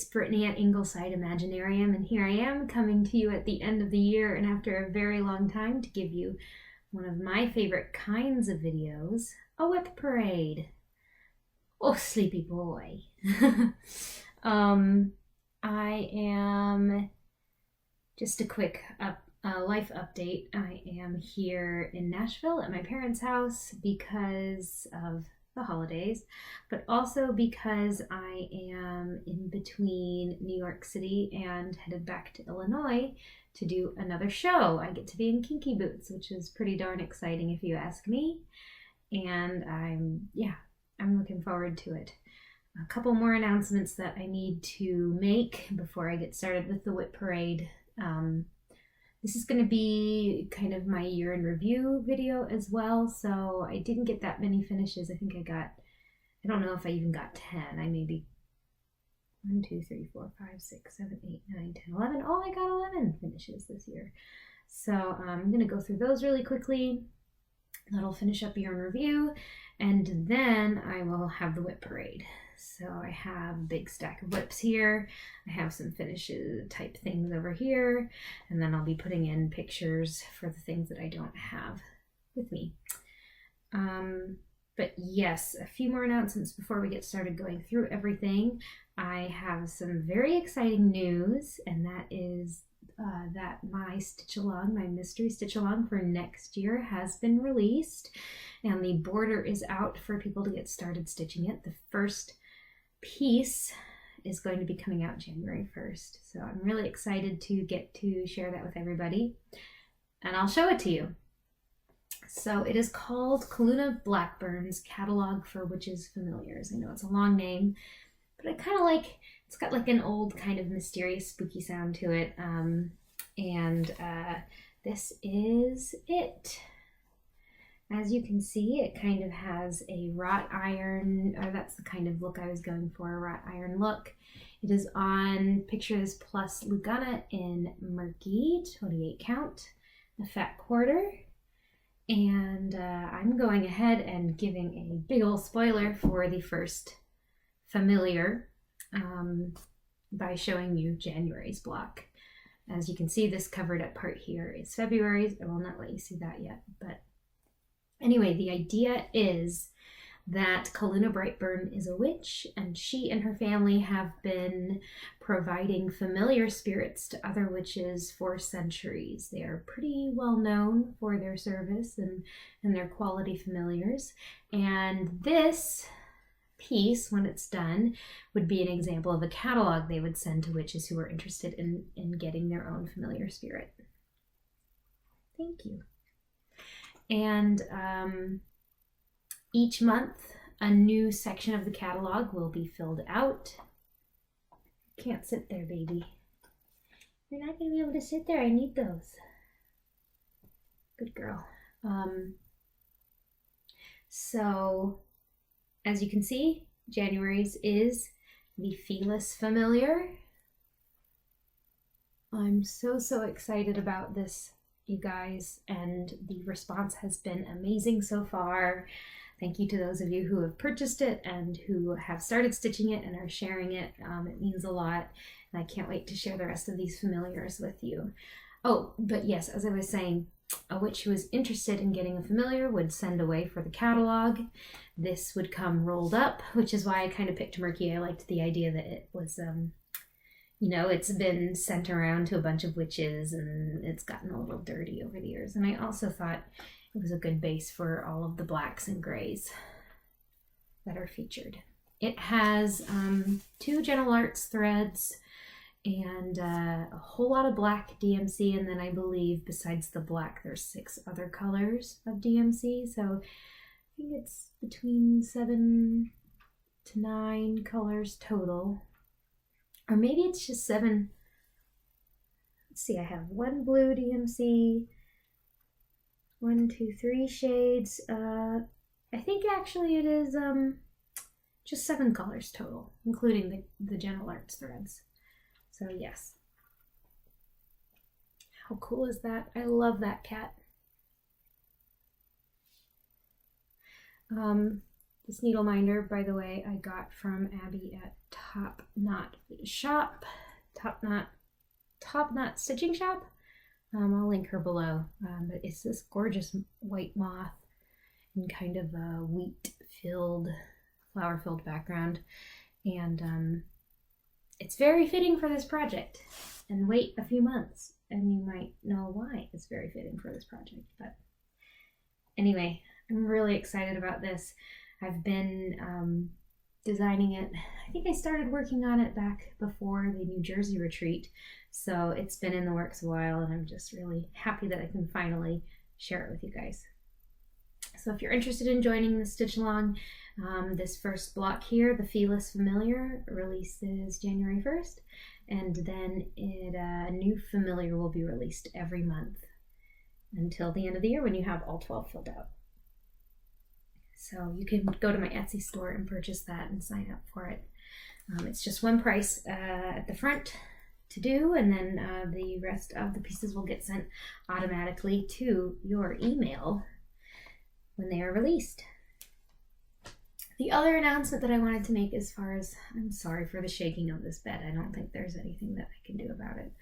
Brittany at Ingleside Imaginarium, and here I am coming to you at the end of the year and after a very long time to give you one of my favorite kinds of videos, a WIP Parade. Oh, sleepy boy. I am, just a quick life update. I am here in Nashville at my parents' house because of the holidays, but also because I am in between New York City and headed back to Illinois to do another show. I get to be in Kinky Boots, which is pretty darn exciting if you ask me, and I'm looking forward to it. A couple more announcements that I need to make before I get started with the WIP Parade. This is going to be kind of my year in review video as well, so I didn't get that many finishes. I think I don't know if I even got 10. I maybe 1, 2, 3, 4, 5, 6, 7, 8, 9, 10, 11. Oh, I got 11 finishes this year. So I'm going to go through those really quickly. That'll finish up year in review, and then I will have the WIP Parade. So I have a big stack of WIPs here. I have some finishes type things over here, and then I'll be putting in pictures for the things that I don't have with me. But yes, a few more announcements before we get started going through everything. I have some very exciting news, and that is that my stitch along, my mystery stitch along for next year has been released, and the border is out for people to get started stitching it. The first piece is going to be coming out January 1st, so I'm really excited to get to share that with everybody, and I'll show it to you. So it is called Calluna Blackburn's Catalog for Witches' Familiars. I know it's a long name, but I kind of like, it's got like an old kind of mysterious spooky sound to it, and this is it. As you can see, it kind of has a wrought iron, or that's the kind of look I was going for, a wrought iron look. It is on, picture this plus Lugana in murky, 28 count, the fat quarter. And I'm going ahead and giving a big old spoiler for the first familiar by showing you January's block. As you can see, this covered up part here is February's. I will not let you see that yet, but anyway, the idea is that Calluna Blackburn is a witch, and she and her family have been providing familiar spirits to other witches for centuries. They are pretty well known for their service and their quality familiars. And this piece, when it's done, would be an example of a catalog they would send to witches who were interested in getting their own familiar spirit. Thank you. And each month, a new section of the catalog will be filled out. Can't sit there, baby. You're not going to be able to sit there. I need those. Good girl. So, as you can see, January's is the Feeless Familiar. I'm so excited about this, you guys, and the response has been amazing so far. Thank you to those of you who have purchased it and who have started stitching it and are sharing it. It means a lot, and I can't wait to share the rest of these familiars with you. Oh, but yes, as I was saying, a witch who is interested in getting a familiar would send away for the catalog. This would come rolled up, which is why I kind of picked murky. I liked the idea that it was you know, it's been sent around to a bunch of witches and it's gotten a little dirty over the years. And I also thought it was a good base for all of the blacks and grays that are featured. It has 2 Gentle Arts threads and a whole lot of black DMC, and then I believe besides the black there's 6 other colors of DMC, so I think it's between 7 to 9 colors total. Or maybe it's just 7. Let's see, I have 1 blue DMC, 1, 2, 3 shades. I think actually it is just 7 colors total, including the Gentle Arts threads. So yes. How cool is that? I love that cat. This needle minder, by the way, I got from Abby at Top Knot Stitching Shop. I'll link her below. But it's this gorgeous white moth in kind of a wheat-filled, flower-filled background. And it's very fitting for this project. And wait a few months, and you might know why it's very fitting for this project. But anyway, I'm really excited about this. I've been designing it. I think I started working on it back before the New Jersey retreat, so it's been in the works a while, and I'm just really happy that I can finally share it with you guys. So if you're interested in joining the Stitch Along, this first block here, the Feeless Familiar, releases January 1st, and then a new familiar will be released every month until the end of the year when you have all 12 filled out. So you can go to my Etsy store and purchase that and sign up for it. It's just one price at the front to do, and then the rest of the pieces will get sent automatically to your email when they are released. The other announcement that I wanted to make, as far as, I'm sorry for the shaking of this bed. I don't think there's anything that I can do about it.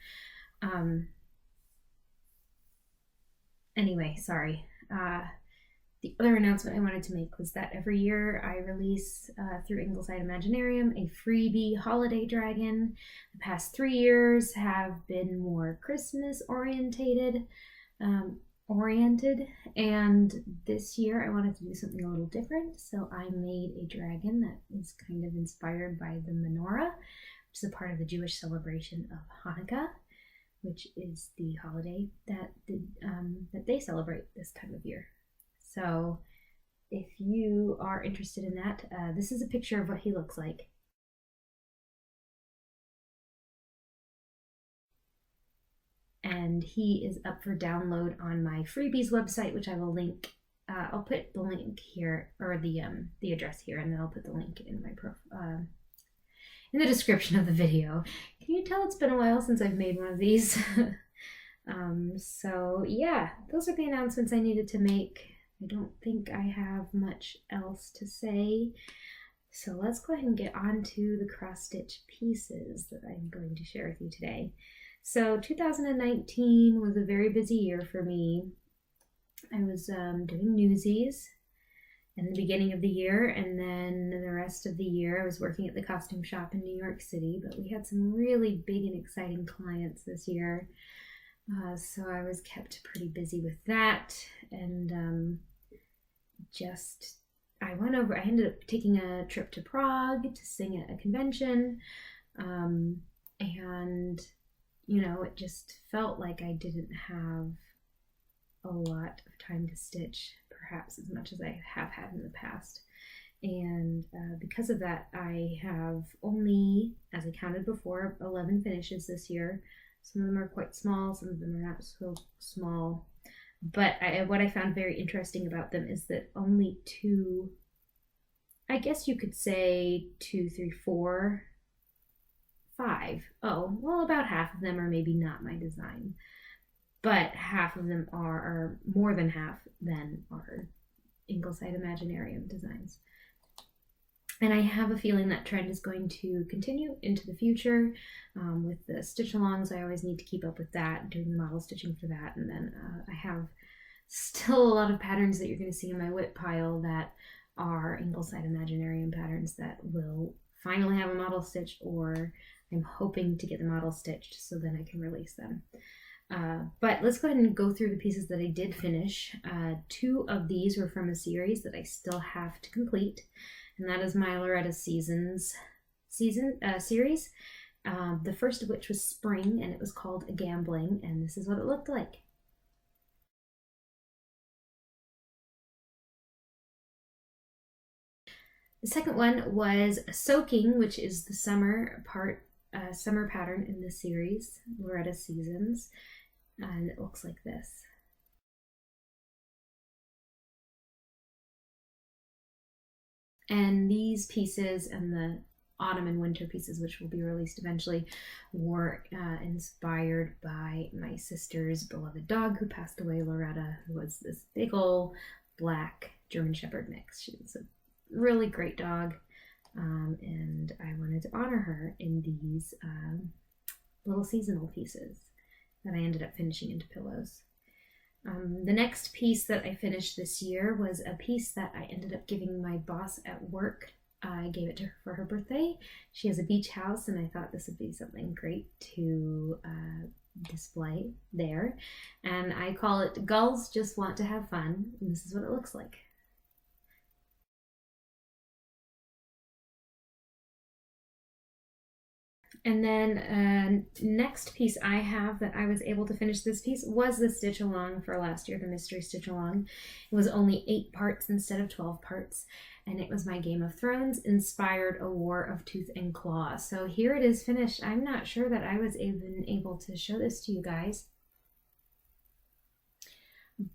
Anyway, sorry. The other announcement I wanted to make was that every year I release through Ingleside Imaginarium a freebie holiday dragon. The past 3 years have been more Christmas oriented, and this year I wanted to do something a little different, so I made a dragon that is kind of inspired by the menorah, which is a part of the Jewish celebration of Hanukkah, which is the holiday that they celebrate this time of year. So if you are interested in that, this is a picture of what he looks like. And he is up for download on my freebies website, which I will link. I'll put the link here, or the address here, and then I'll put the link in my in the description of the video. Can you tell it's been a while since I've made one of these? So yeah, those are the announcements I needed to make. I don't think I have much else to say. So let's go ahead and get on to the cross stitch pieces that I'm going to share with you today. So 2019 was a very busy year for me. I was doing Newsies in the beginning of the year, and then the rest of the year I was working at the costume shop in New York City, but we had some really big and exciting clients this year. So I was kept pretty busy with that, and I ended up taking a trip to Prague to sing at a convention, and you know, it just felt like I didn't have a lot of time to stitch, perhaps as much as I have had in the past. And because of that, I have only, as I counted before, 11 finishes this year. Some of them are quite small, some of them are not so small. But what I found very interesting about them is that only 2, I guess you could say 2, 3, 4, 5. Oh, well, about half of them are maybe not my design. But half of them are, or more than half then, are Ingleside Imaginarium designs. And I have a feeling that trend is going to continue into the future. With the stitch alongs, I always need to keep up with that, doing the model stitching for that. And then I have still a lot of patterns that you're going to see in my WIP pile that are Ingleside Imaginarium patterns that will finally have a model stitch, or I'm hoping to get the model stitched so then I can release them. But let's go ahead and go through the pieces that I did finish. 2 of these were from a series that I still have to complete, and that is my Lorettas Seasons series. The first of which was Spring, and it was called A Gambling, and this is what it looked like. The second one was Soaking, which is the summer pattern in this series, Lorettas Seasons, and it looks like this. And these pieces and the autumn and winter pieces, which will be released eventually, were inspired by my sister's beloved dog who passed away, Loretta, who was this big old black German Shepherd mix. She was a really great dog, and I wanted to honor her in these little seasonal pieces that I ended up finishing into pillows. The next piece that I finished this year was a piece that I ended up giving my boss at work. I gave it to her for her birthday. She has a beach house, and I thought this would be something great to display there. And I call it Gulls Just Want to Have Fun, and this is what it looks like. And then next piece I have that I was able to finish this piece was the Stitch Along for last year, the Mystery Stitch Along. It was only 8 parts instead of 12 parts, and it was my Game of Thrones inspired A War of Tooth and Claw. So here it is finished. I'm not sure that I was even able to show this to you guys,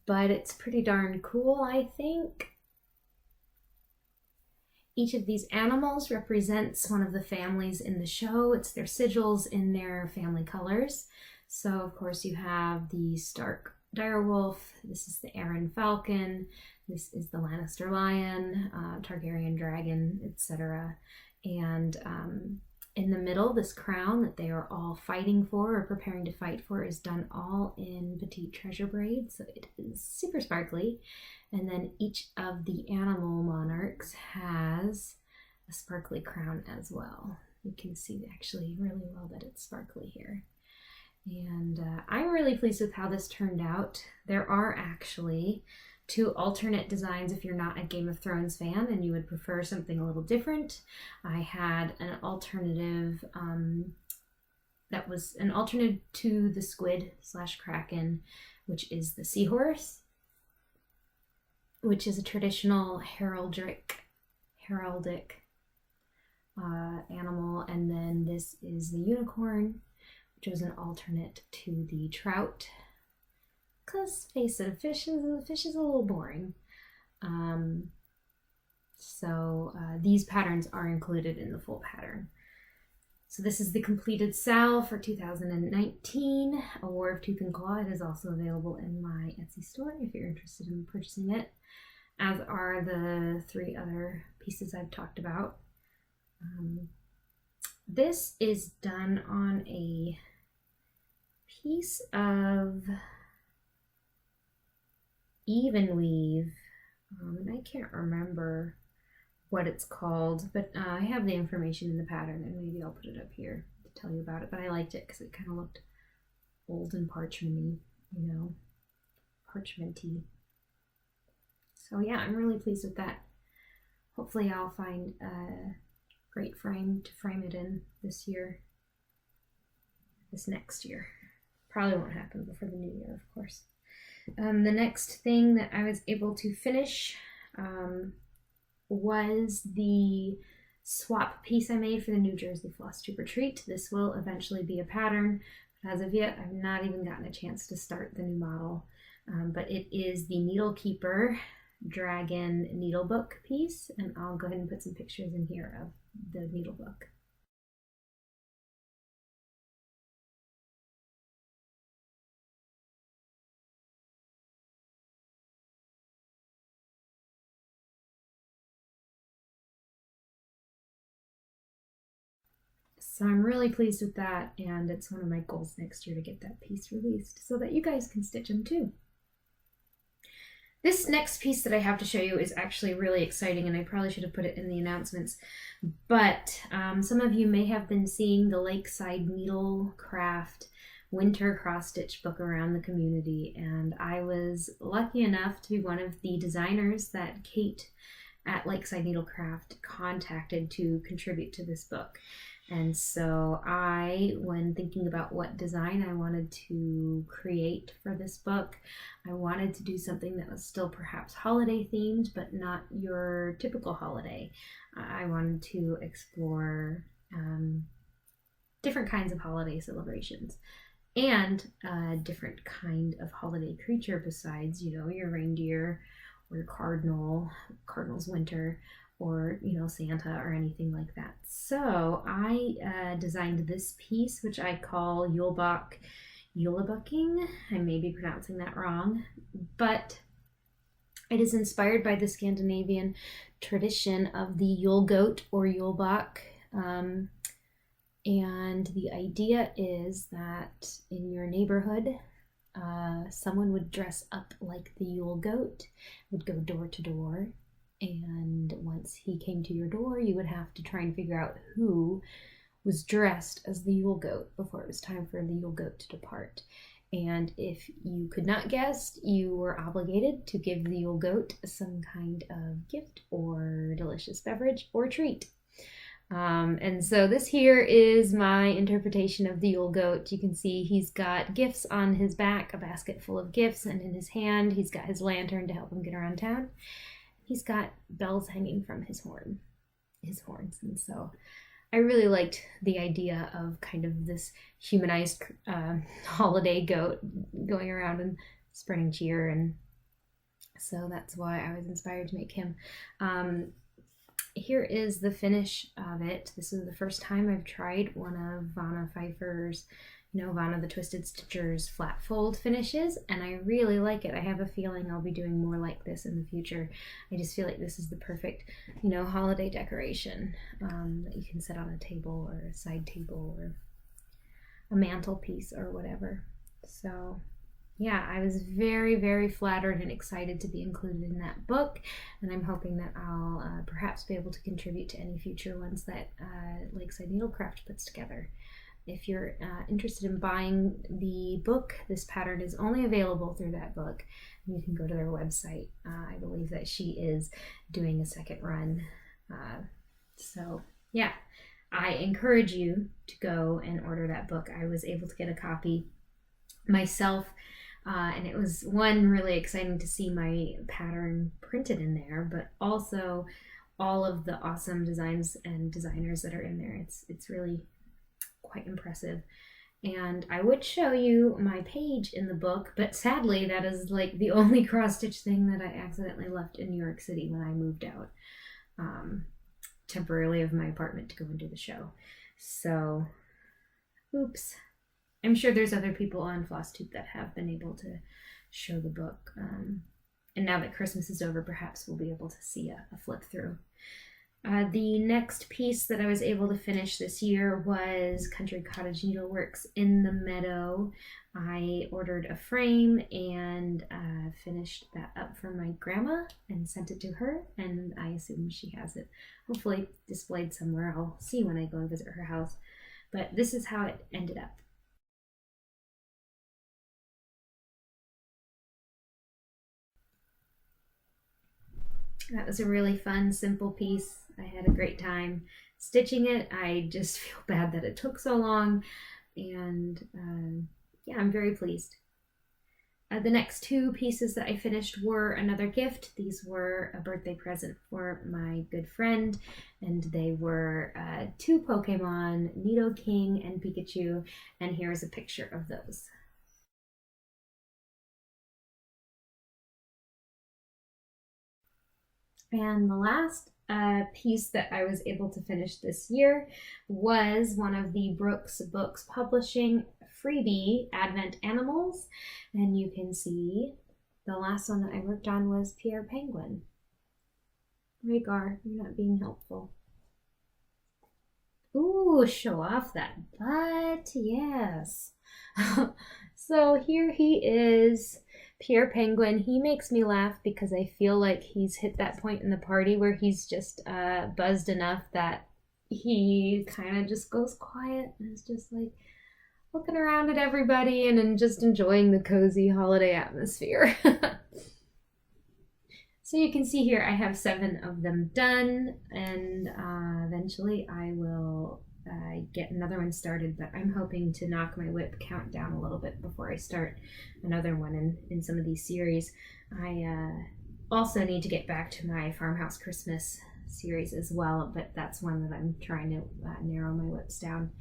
but it's pretty darn cool, I think. Each of these animals represents one of the families in the show. It's their sigils in their family colors. So, of course, you have the Stark direwolf. This is the Arryn falcon. This is the Lannister lion, Targaryen dragon, etc. And in the middle, this crown that they are all fighting for or preparing to fight for is done all in petite treasure braid. So it is super sparkly. And then each of the animal monarchs has a sparkly crown as well. You can see actually really well that it's sparkly here. And I'm really pleased with how this turned out. There are actually 2 alternate designs if you're not a Game of Thrones fan and you would prefer something a little different. I had an alternative that was an alternate to the squid / kraken, which is the seahorse, which is a traditional heraldic animal. And then this is the unicorn, which was an alternate to the trout. Because face it, a fish is a little boring. These patterns are included in the full pattern. So this is the completed sal for 2019, A War of Tooth and Claw. It is also available in my Etsy store if you're interested in purchasing it, as are the 3 other pieces I've talked about. This is done on a piece of even weave, and I can't remember what it's called, but I have the information in the pattern, and maybe I'll put it up here to tell you about it. But I liked it because it kind of looked old and parchmenty, parchmenty. So yeah, I'm really pleased with that. Hopefully I'll find a great frame to frame it in this next year. Probably won't happen before the new year, of course. The next thing that I was able to finish was the swap piece I made for the New Jersey Flosstube retreat. This will eventually be a pattern, but as of yet, I've not even gotten a chance to start the new model. But it is the Needle Keeper Dragon needle book piece, and I'll go ahead and put some pictures in here of the needle book. So I'm really pleased with that, and it's one of my goals next year to get that piece released so that you guys can stitch them too. This next piece that I have to show you is actually really exciting, and I probably should have put it in the announcements, but some of you may have been seeing the Lakeside Needlecraft winter cross-stitch book around the community, and I was lucky enough to be one of the designers that Kate at Lakeside Needlecraft contacted to contribute to this book. And so when thinking about what design I wanted to create for this book, I wanted to do something that was still perhaps holiday themed, but not your typical holiday. I wanted to explore different kinds of holiday celebrations and a different kind of holiday creature besides, your reindeer or your cardinal's winter, or Santa or anything like that. So I designed this piece, which I call Youll Bach Youllabucking. I may be pronouncing that wrong, but It is inspired by the Scandinavian tradition of the Yule goat or Youll Bach. And the idea is that in your neighborhood, someone would dress up like the Yule goat, would go door to door, and once he came to your door, you would have to try and figure out who was dressed as the Yule goat before it was time for the Yule goat to depart. And if you could not guess, you were obligated to give the Yule goat some kind of gift or delicious beverage or treat. And so this here is my interpretation of the Yule goat. You can see he's got gifts on his back, a basket full of gifts, and in his hand he's got his lantern to help him get around town. He's got bells hanging from his horns. And so I really liked the idea of kind of this humanized holiday goat going around and spreading cheer, and so that's why I was inspired to make him. Here is the finish of it. This is the first time I've tried one of Vanna Pfeiffer's, Vanna the Twisted Stitcher's flat fold finishes, and I really like it. I have a feeling I'll be doing more like this in the future. I just feel like this is the perfect, holiday decoration that you can set on a table or a side table or a mantelpiece or whatever. So yeah, I was very, very flattered and excited to be included in that book, and I'm hoping that I'll perhaps be able to contribute to any future ones that Lakeside Needlecraft puts together. If you're interested in buying the book, this pattern is only available through that book. You can go to their website. I believe that she is doing a second run. So yeah, I encourage you to go and order that book. I was able to get a copy myself, and it was really exciting to see my pattern printed in there, but also all of the awesome designs and designers that are in there. It's really quite impressive. And I would show you my page in the book, but sadly that is like the only cross stitch thing that I accidentally left in New York City when I moved out temporarily of my apartment to go and do the show. So oops. I'm sure there's other people on Flosstube that have been able to show the book. And now that Christmas is over, perhaps we'll be able to see a flip through. The next piece that I was able to finish this year was Country Cottage Needleworks in the Meadow. I ordered a frame and finished that up for my grandma and sent it to her, and I assume she has it hopefully displayed somewhere. I'll see when I go and visit her house. But this is how it ended up. That was a really fun, simple piece. I had a great time stitching it. I just feel bad that it took so long, and yeah, I'm very pleased. The next two pieces that I finished were another gift. These were a birthday present for my good friend, and they were two Pokemon, Nidoking and Pikachu, and here's a picture of those. And the last piece that I was able to finish this year was one of the Brooks Books Publishing freebie Advent Animals. And you can see the last one that I worked on was Pierre Penguin. Rhaegar, you're not being helpful. Ooh, show off that butt, yes. So here he is, Pierre Penguin. He makes me laugh because I feel like he's hit that point in the party where he's just buzzed enough that he kind of just goes quiet and is just like looking around at everybody and just enjoying the cozy holiday atmosphere. So you can see here I have 7 of them done, and eventually I will get another one started, but I'm hoping to knock my WIP count down a little bit before I start another one in some of these series. I also need to get back to my Farmhouse Christmas series as well, but that's one that I'm trying to narrow my WIPs down,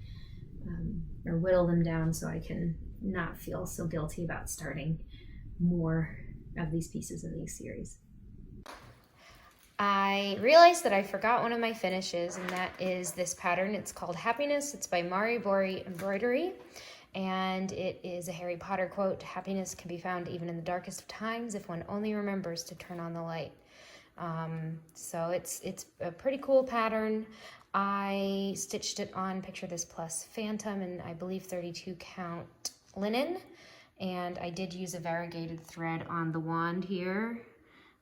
or whittle them down so I can not feel so guilty about starting more of these pieces in these series. I realized that I forgot one of my finishes, and that is this pattern. It's called Happiness. It's by MariBoriEmrboidery, and it is a Harry Potter quote: "Happiness can be found even in the darkest of times if one only remembers to turn on the light." So it's a pretty cool pattern. I stitched it on Picture This Plus Phantom and I believe 32 count linen, and I did use a variegated thread on the wand here.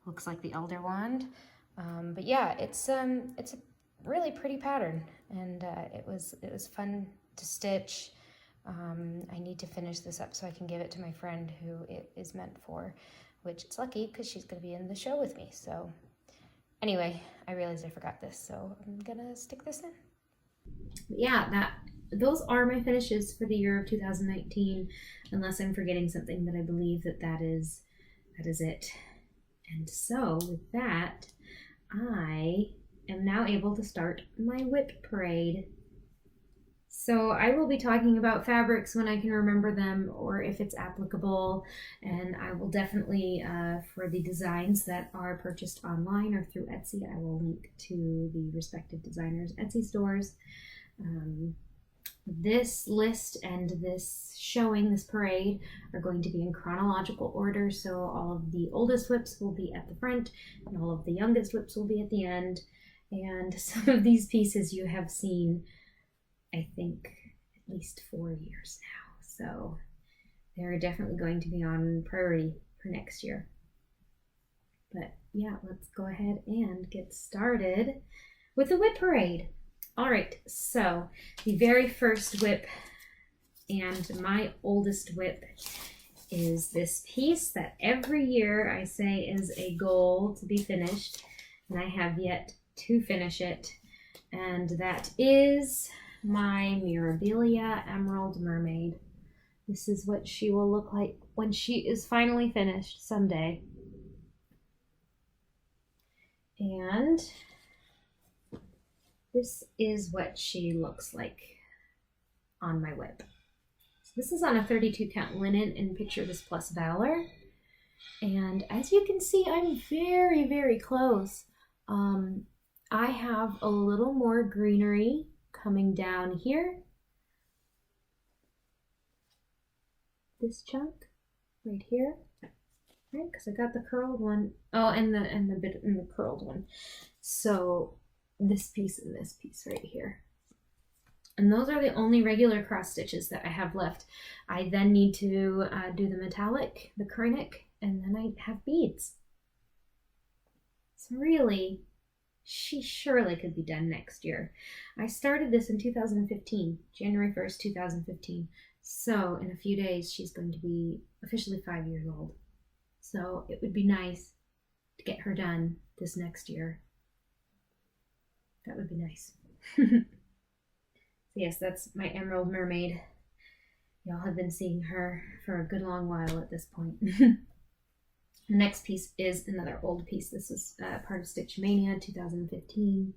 Looks like the Elder Wand. But yeah, it's a really pretty pattern, and it was fun to stitch. I need to finish this up so I can give it to my friend who it is meant for, which it's lucky because she's going to be in the show with me. So anyway, I realized I forgot this, so I'm gonna stick this in. Yeah, those are my finishes for the year of 2019, unless I'm forgetting something, but I believe that is it. And so with that, I am now able to start my WIP Parade. So I will be talking about fabrics when I can remember them or if it's applicable, and I will definitely, for the designs that are purchased online or through Etsy, I will link to the respective designers' Etsy stores. This list and this showing, this parade, are going to be in chronological order, so all of the oldest WIPs will be at the front and all of the youngest WIPs will be at the end. And some of these pieces you have seen, I think, at least 4 years now, so they're definitely going to be on priority for next year. But yeah, let's go ahead and get started with the WIP Parade. All right, so the very first WIP and my oldest WIP is this piece that every year I say is a goal to be finished, and I have yet to finish it, and that is my Mirabilia Emerald Mermaid. This is what she will look like when she is finally finished someday. And this is what she looks like on my WIP. So this is on a 32 count linen in Picture This Plus Valor. And as you can see, I'm very, very close. I have a little more greenery coming down here. This chunk right here. Right, because I got the curled one. Oh, and the bit in the curled one. So this piece and this piece right here. And those are the only regular cross stitches that I have left. I then need to do the metallic, the Kreinik, and then I have beads. So really, she surely could be done next year. I started this in 2015, January 1st, 2015. So in a few days, she's going to be officially 5 years old. So it would be nice to get her done this next year. That would be nice. Yes, that's my Emerald Mermaid. Y'all have been seeing her for a good long while at this point. The next piece is another old piece. This is part of Stitch Mania 2015,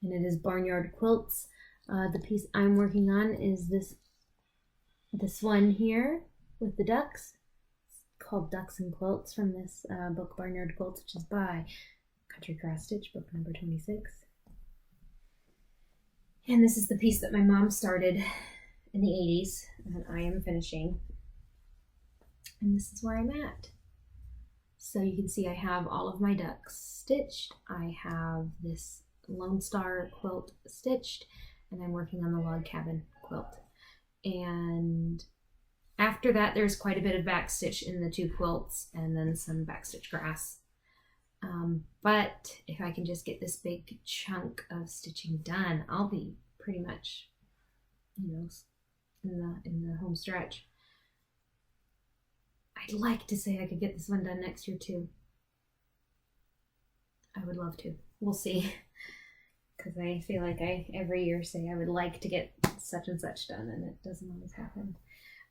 and it is Barnyard Quilts. The piece I'm working on is this one here with the ducks. It's called Ducks and Quilts from this book, Barnyard Quilts, which is by Country Cross Stitch, book number 26. And this is the piece that my mom started in the 80s, and I am finishing. And this is where I'm at. So you can see I have all of my ducks stitched. I have this Lone Star quilt stitched, and I'm working on the Log Cabin quilt. And after that, there's quite a bit of backstitch in the two quilts, and then some backstitch grass. But if I can just get this big chunk of stitching done, I'll be pretty much, in the home stretch. I'd like to say I could get this one done next year too. I would love to. We'll see. Because I feel like I every year say I would like to get such and such done, and it doesn't always happen.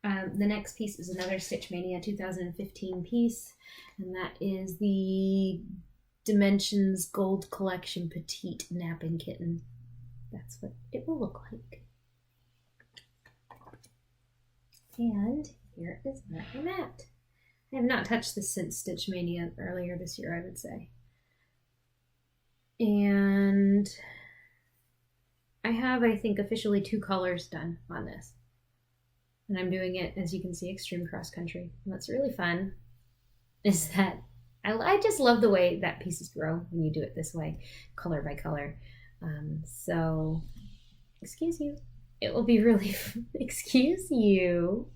The next piece is another Stitch Mania 2015 piece, and that is the Dimensions Gold Collection Petite Napping Kitten. That's what it will look like. And here is where I'm at. I have not touched this since Stitch Mania earlier this year, I would say. And I have, I think, officially 2 colors done on this. And I'm doing it, as you can see, extreme cross country. And what's really fun is that I just love the way that pieces grow when you do it this way, color by color. So, excuse you. It will be really, excuse you.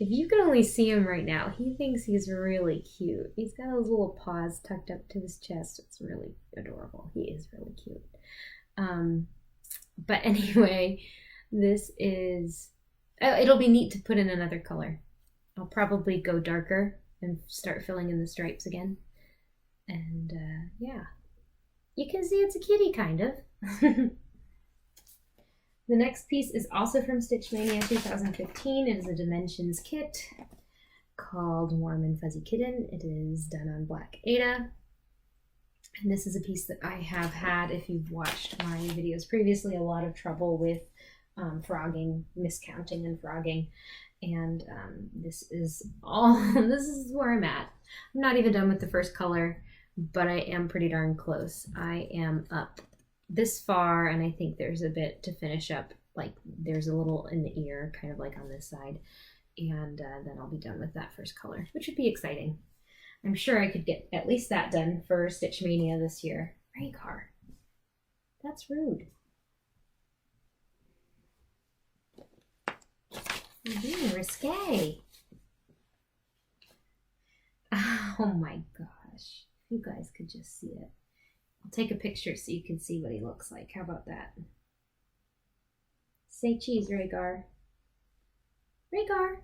If you could only see him right now, he thinks he's really cute. He's got those little paws tucked up to his chest. It's really adorable. He is really cute. But anyway, this is, it'll be neat to put in another color. I'll probably go darker and start filling in the stripes again. And yeah, you can see it's a kitty kind of. The next piece is also from Stitch Mania 2015. It is a Dimensions kit called Warm and Fuzzy Kitten. It is done on black Aida. And this is a piece that I have had, if you've watched my videos previously, a lot of trouble with frogging, miscounting and frogging. And this is where I'm at. I'm not even done with the first color, but I am pretty darn close. I am up this far, and I think there's a bit to finish up. Like there's a little in the ear, kind of like on this side. And then I'll be done with that first color, which would be exciting. I'm sure I could get at least that done for Stitch Mania this year. Rhaegar. That's rude. You're being risque. Oh my gosh. If you guys could just see it. I'll take a picture so you can see what he looks like. How about that? Say cheese, Rhaegar. Rhaegar.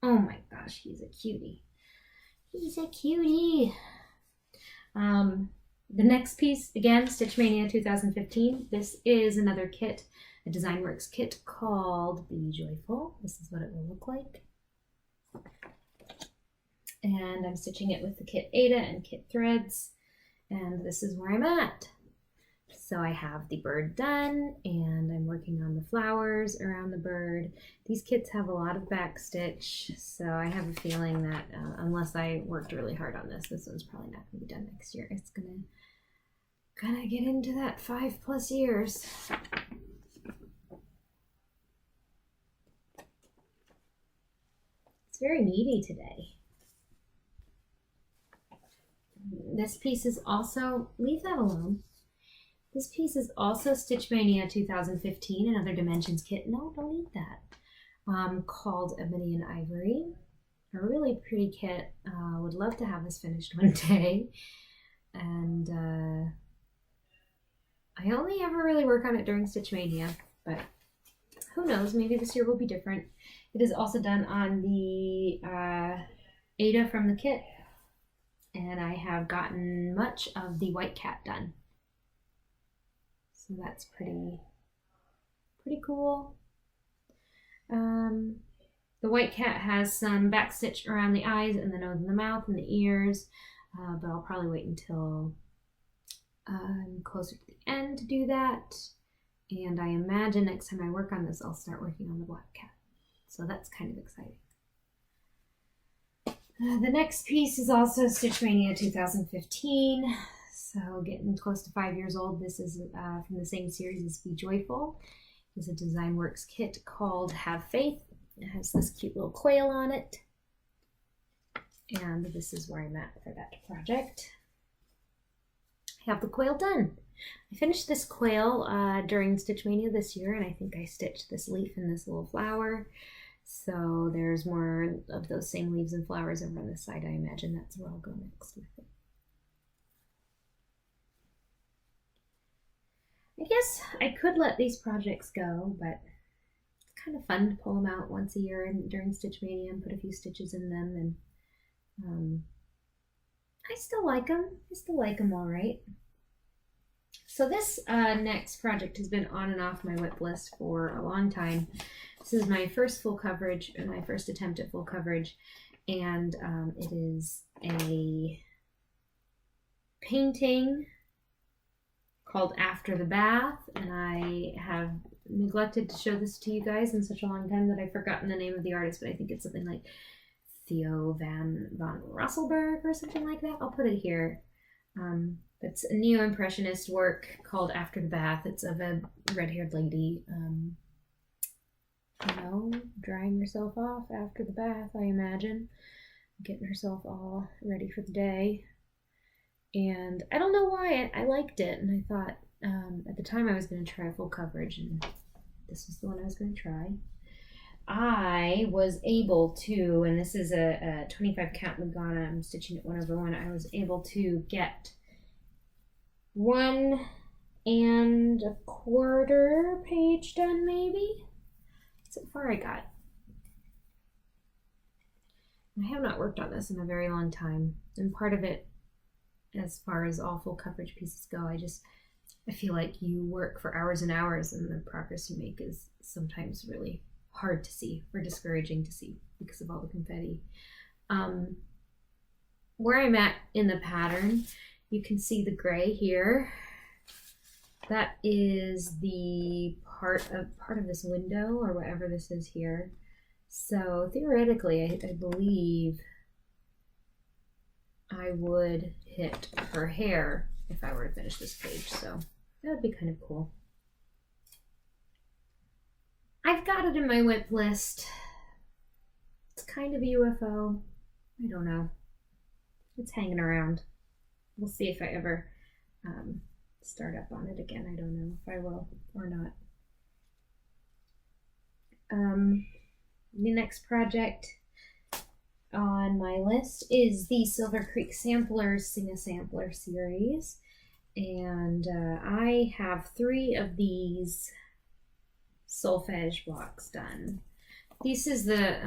Oh my gosh, he's a cutie. He's a cutie. The next piece, again, Stitch Mania 2015. This is another kit, a DesignWorks kit called Be Joyful. This is what it will look like. And I'm stitching it with the kit Aida and kit threads. And this is where I'm at. So I have the bird done, and I'm working on the flowers around the bird. These kits have a lot of back stitch, so I have a feeling that unless I worked really hard on this one's probably not going to be done next year. It's gonna get into that 5+ years. It's very meaty today. This piece is also, leave that alone. This piece is also Stitch Mania 2015, another Dimensions kit. No, don't eat that. Called Ebony and Ivory. A really pretty kit. Would love to have this finished one day. And I only ever really work on it during Stitch Mania, but who knows, maybe this year will be different. It is also done on the Aida from the kit. And I have gotten much of the white cat done. So that's pretty cool. The white cat has some back stitch around the eyes and the nose and the mouth and the ears, but I'll probably wait until closer to the end to do that. And I imagine next time I work on this, I'll start working on the black cat. So that's kind of exciting. The next piece is also Stitch Mania 2015. So getting close to 5 years old. This is from the same series as Be Joyful. It's a DesignWorks kit called Have Faith. It has this cute little quail on it. And this is where I'm at for that project. I have the quail done. I finished this quail during Stitch Mania this year, and I think I stitched this leaf and this little flower. So there's more of those same leaves and flowers over on this side. I imagine that's where I'll go next with it. I guess I could let these projects go, but it's kind of fun to pull them out once a year and during Stitch Mania and put a few stitches in them. And I still like them. I still like them all right. So this next project has been on and off my WIP list for a long time. This is my first full coverage and my first attempt at full coverage. And it is a painting called After the Bath, and I have neglected to show this to you guys in such a long time that I've forgotten the name of the artist, but I think it's something like Theo von Russelberg or something like that. I'll put it here. It's a neo-impressionist work called After the Bath. It's of a red-haired lady, you know, drying herself off after the bath, I imagine. Getting herself all ready for the day. And I don't know why, I liked it, and I thought at the time I was going to try full coverage, and this was the one I was going to try. I was able to, and this is a 25 count Lugana, I'm stitching it 1/1, I was able to get 1 1/4 page done, maybe? So far I got. I have not worked on this in a very long time, and part of it, as far as all full coverage pieces go, I feel like you work for hours and hours, and the progress you make is sometimes really hard to see or discouraging to see because of all the confetti. Where I'm at in the pattern, you can see the gray here. That is the part of this window or whatever this is here. So theoretically, I believe I would hit her hair if I were to finish this page. So that would be kind of cool. I've got it in my WIP list. It's kind of a UFO. I don't know. It's hanging around. We'll see if I ever start up on it again. I don't know if I will or not. The next project on my list is the Silver Creek Samplers Sing a Sampler series. And I have 3 of these solfege blocks done. This is the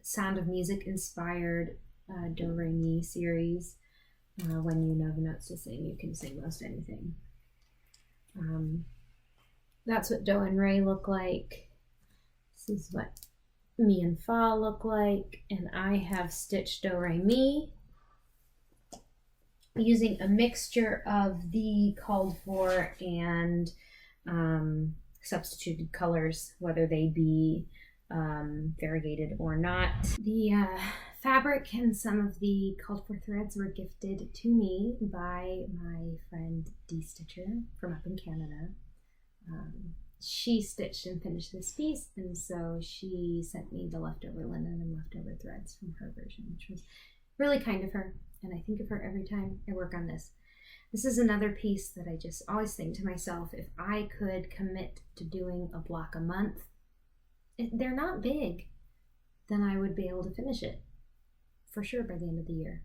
Sound of Music inspired Do Re Mi series. When you know the notes to sing, you can sing most anything. That's what Do and Re look like. This is what Mi and Fa look like. And I have stitched Do Re Mi using a mixture of the called for and substituted colors, whether they be variegated or not. The fabric and some of the called for threads were gifted to me by my friend Dee Stitcher from up in Canada. She stitched and finished this piece, and so she sent me the leftover linen and leftover threads from her version, which was really kind of her, and I think of her every time I work on this. This is another piece that I just always think to myself, if I could commit to doing a block a month, they're not big, then I would be able to finish it for sure by the end of the year.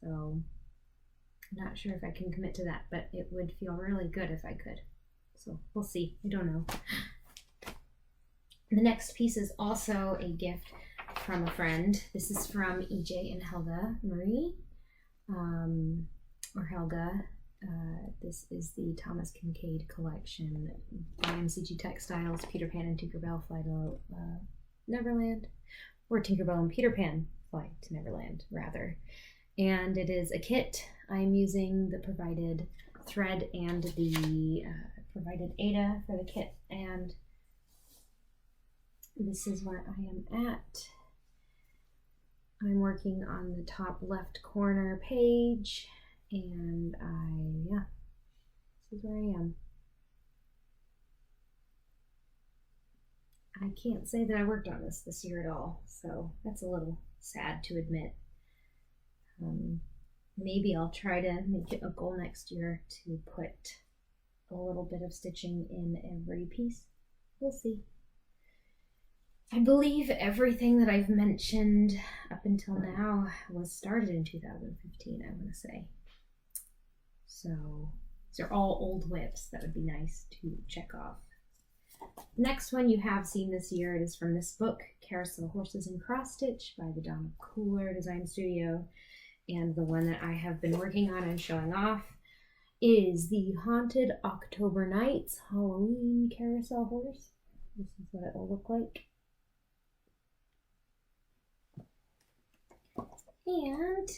So I'm not sure if I can commit to that, but it would feel really good if I could. So we'll see. I don't know. The next piece is also a gift from a friend. This is from EJ and Helga Marie, or Helga. This is the Thomas Kincaid collection by MCG Textiles, Peter Pan and Tinkerbell Fly to Neverland, or Tinkerbell and Peter Pan Fly to Neverland, rather. And it is a kit. I'm using the provided thread and the provided Ada for the kit, and this is where I am at. I'm working on the top left corner page, and this is where I am. I can't say that I worked on this year at all, so that's a little sad to admit. Maybe I'll try to make it a goal next year to put a little bit of stitching in every piece. We'll see. I believe everything that I've mentioned up until now was started in 2015, I want to say. So these are all old WIPs. That would be nice to check off. Next one you have seen this year, it is from this book, Carousel Horses and Cross Stitch by the Donna Cooler Design Studio. And the one that I have been working on and showing off is the Haunted October Nights Halloween Carousel Horse. This is what it will look like. And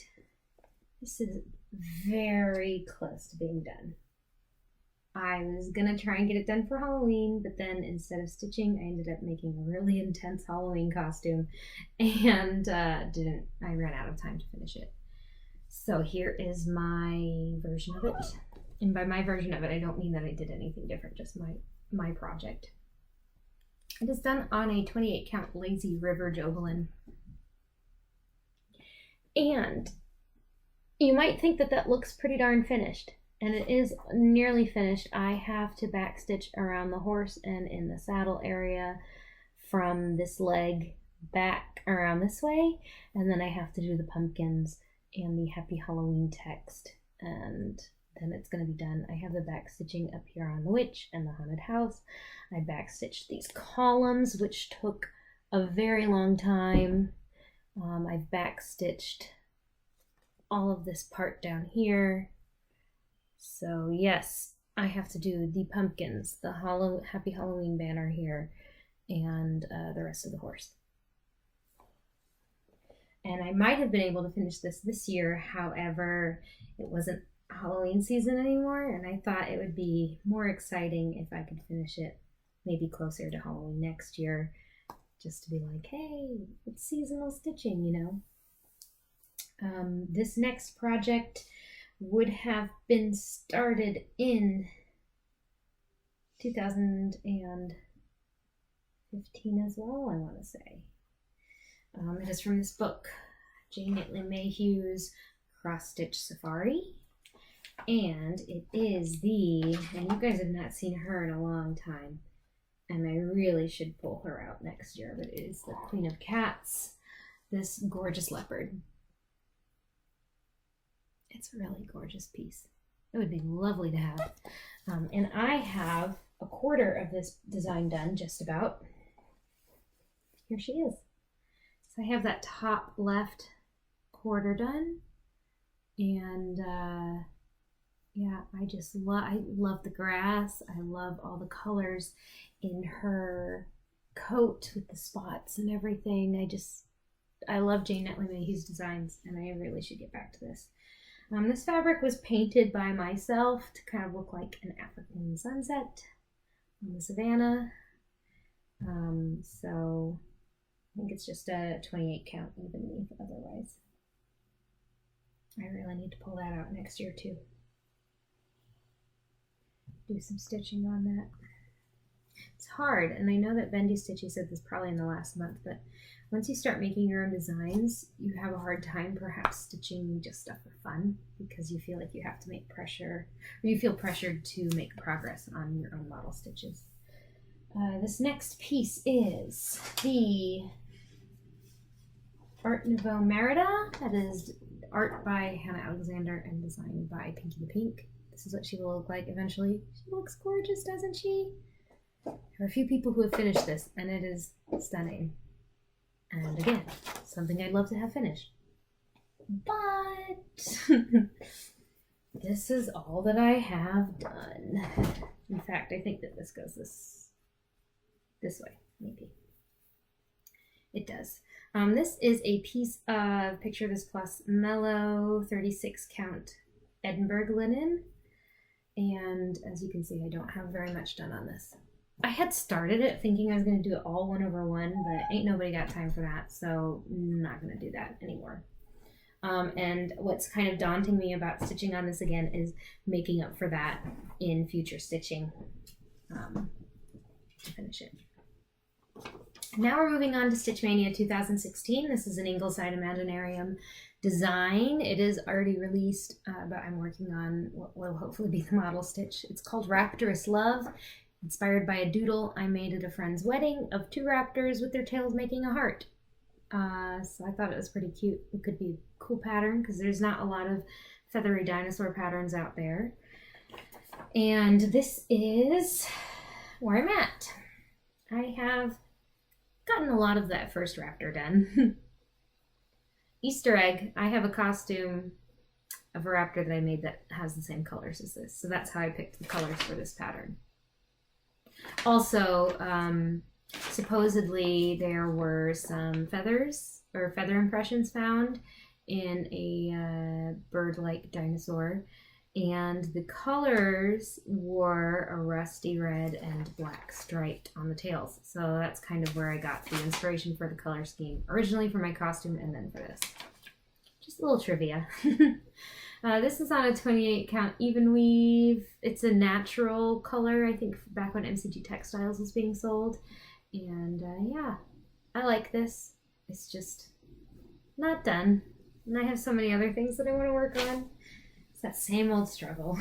this is very close to being done. I was gonna try and get it done for Halloween, but then instead of stitching, I ended up making a really intense Halloween costume and I ran out of time to finish it. So here is my version of it. And by my version of it, I don't mean that I did anything different, just my project. It is done on a 28 count Lazy River Jobelin. And you might think that that looks pretty darn finished, and it is nearly finished. I have to backstitch around the horse and in the saddle area from this leg back around this way, and then I have to do the pumpkins and the Happy Halloween text, and then it's going to be done. I have the back stitching up here on the witch and the haunted house. I backstitched these columns, which took a very long time. I've backstitched all of this part down here. So yes, I have to do the pumpkins, the Happy Halloween banner here, and the rest of the horse. And I might have been able to finish this year, however, it wasn't Halloween season anymore, and I thought it would be more exciting if I could finish it maybe closer to Halloween next year, just to be like, hey, it's seasonal stitching, you know. This next project would have been started in 2015 as well, I want to say. It is from this book, Jane Nitley Mayhew's Cross Stitch Safari. And it is and you guys have not seen her in a long time, and I really should pull her out next year, but it is the Queen of Cats, this gorgeous leopard. It's a really gorgeous piece. It would be lovely to have. And I have a quarter of this design done, just about. Here she is. So I have that top left quarter done, and yeah, I love the grass. I love all the colors in her coat with the spots and everything. I love Jane Nitley Mayhew's designs, and I really should get back to this. This fabric was painted by myself to kind of look like an African sunset on the savannah. So I think it's just a 28 count even leaf otherwise. I really need to pull that out next year too. Do some stitching on that. It's hard, and I know that Bendy Stitchy said this probably in the last month, but once you start making your own designs, you have a hard time perhaps stitching just stuff for fun, because you feel like you have to make pressure, or you feel pressured to make progress on your own model stitches. This next piece is the Art Nouveau Merida. That is art by Hannah Alexander and designed by Pinky the Pink. This is what she will look like eventually. She looks gorgeous, doesn't she? There are a few people who have finished this, and it is stunning. And again, something I'd love to have finished. But this is all that I have done. In fact, I think that this goes this way, maybe. It does. This is a piece of Picture This Plus Mellow 36 count Edinburgh linen. And as you can see, I don't have very much done on this. I had started it thinking I was going to do it all 1/1, but ain't nobody got time for that, so I'm not going to do that anymore. And what's kind of daunting me about stitching on this again is making up for that in future stitching to finish it. Now we're moving on to Stitch Mania 2016. This is an Ingleside Imaginarium design. It is already released, but I'm working on what will hopefully be the model stitch. It's called Rapturous Love. Inspired by a doodle I made at a friend's wedding of 2 raptors with their tails making a heart. So I thought it was pretty cute. It could be a cool pattern because there's not a lot of feathery dinosaur patterns out there. And this is where I'm at. I have gotten a lot of that first raptor done. Easter egg, I have a costume of a raptor that I made that has the same colors as this. So that's how I picked the colors for this pattern. Also, supposedly there were some feathers or feather impressions found in a bird-like dinosaur, And the colors were a rusty red and black striped on the tails. So that's kind of where I got the inspiration for the color scheme, originally for my costume and then for this. Just a little trivia. This is on a 28 count even weave. It's a natural color, I think, back when MCG Textiles was being sold. And yeah, I like this. It's just not done. And I have so many other things that I want to work on. It's that same old struggle.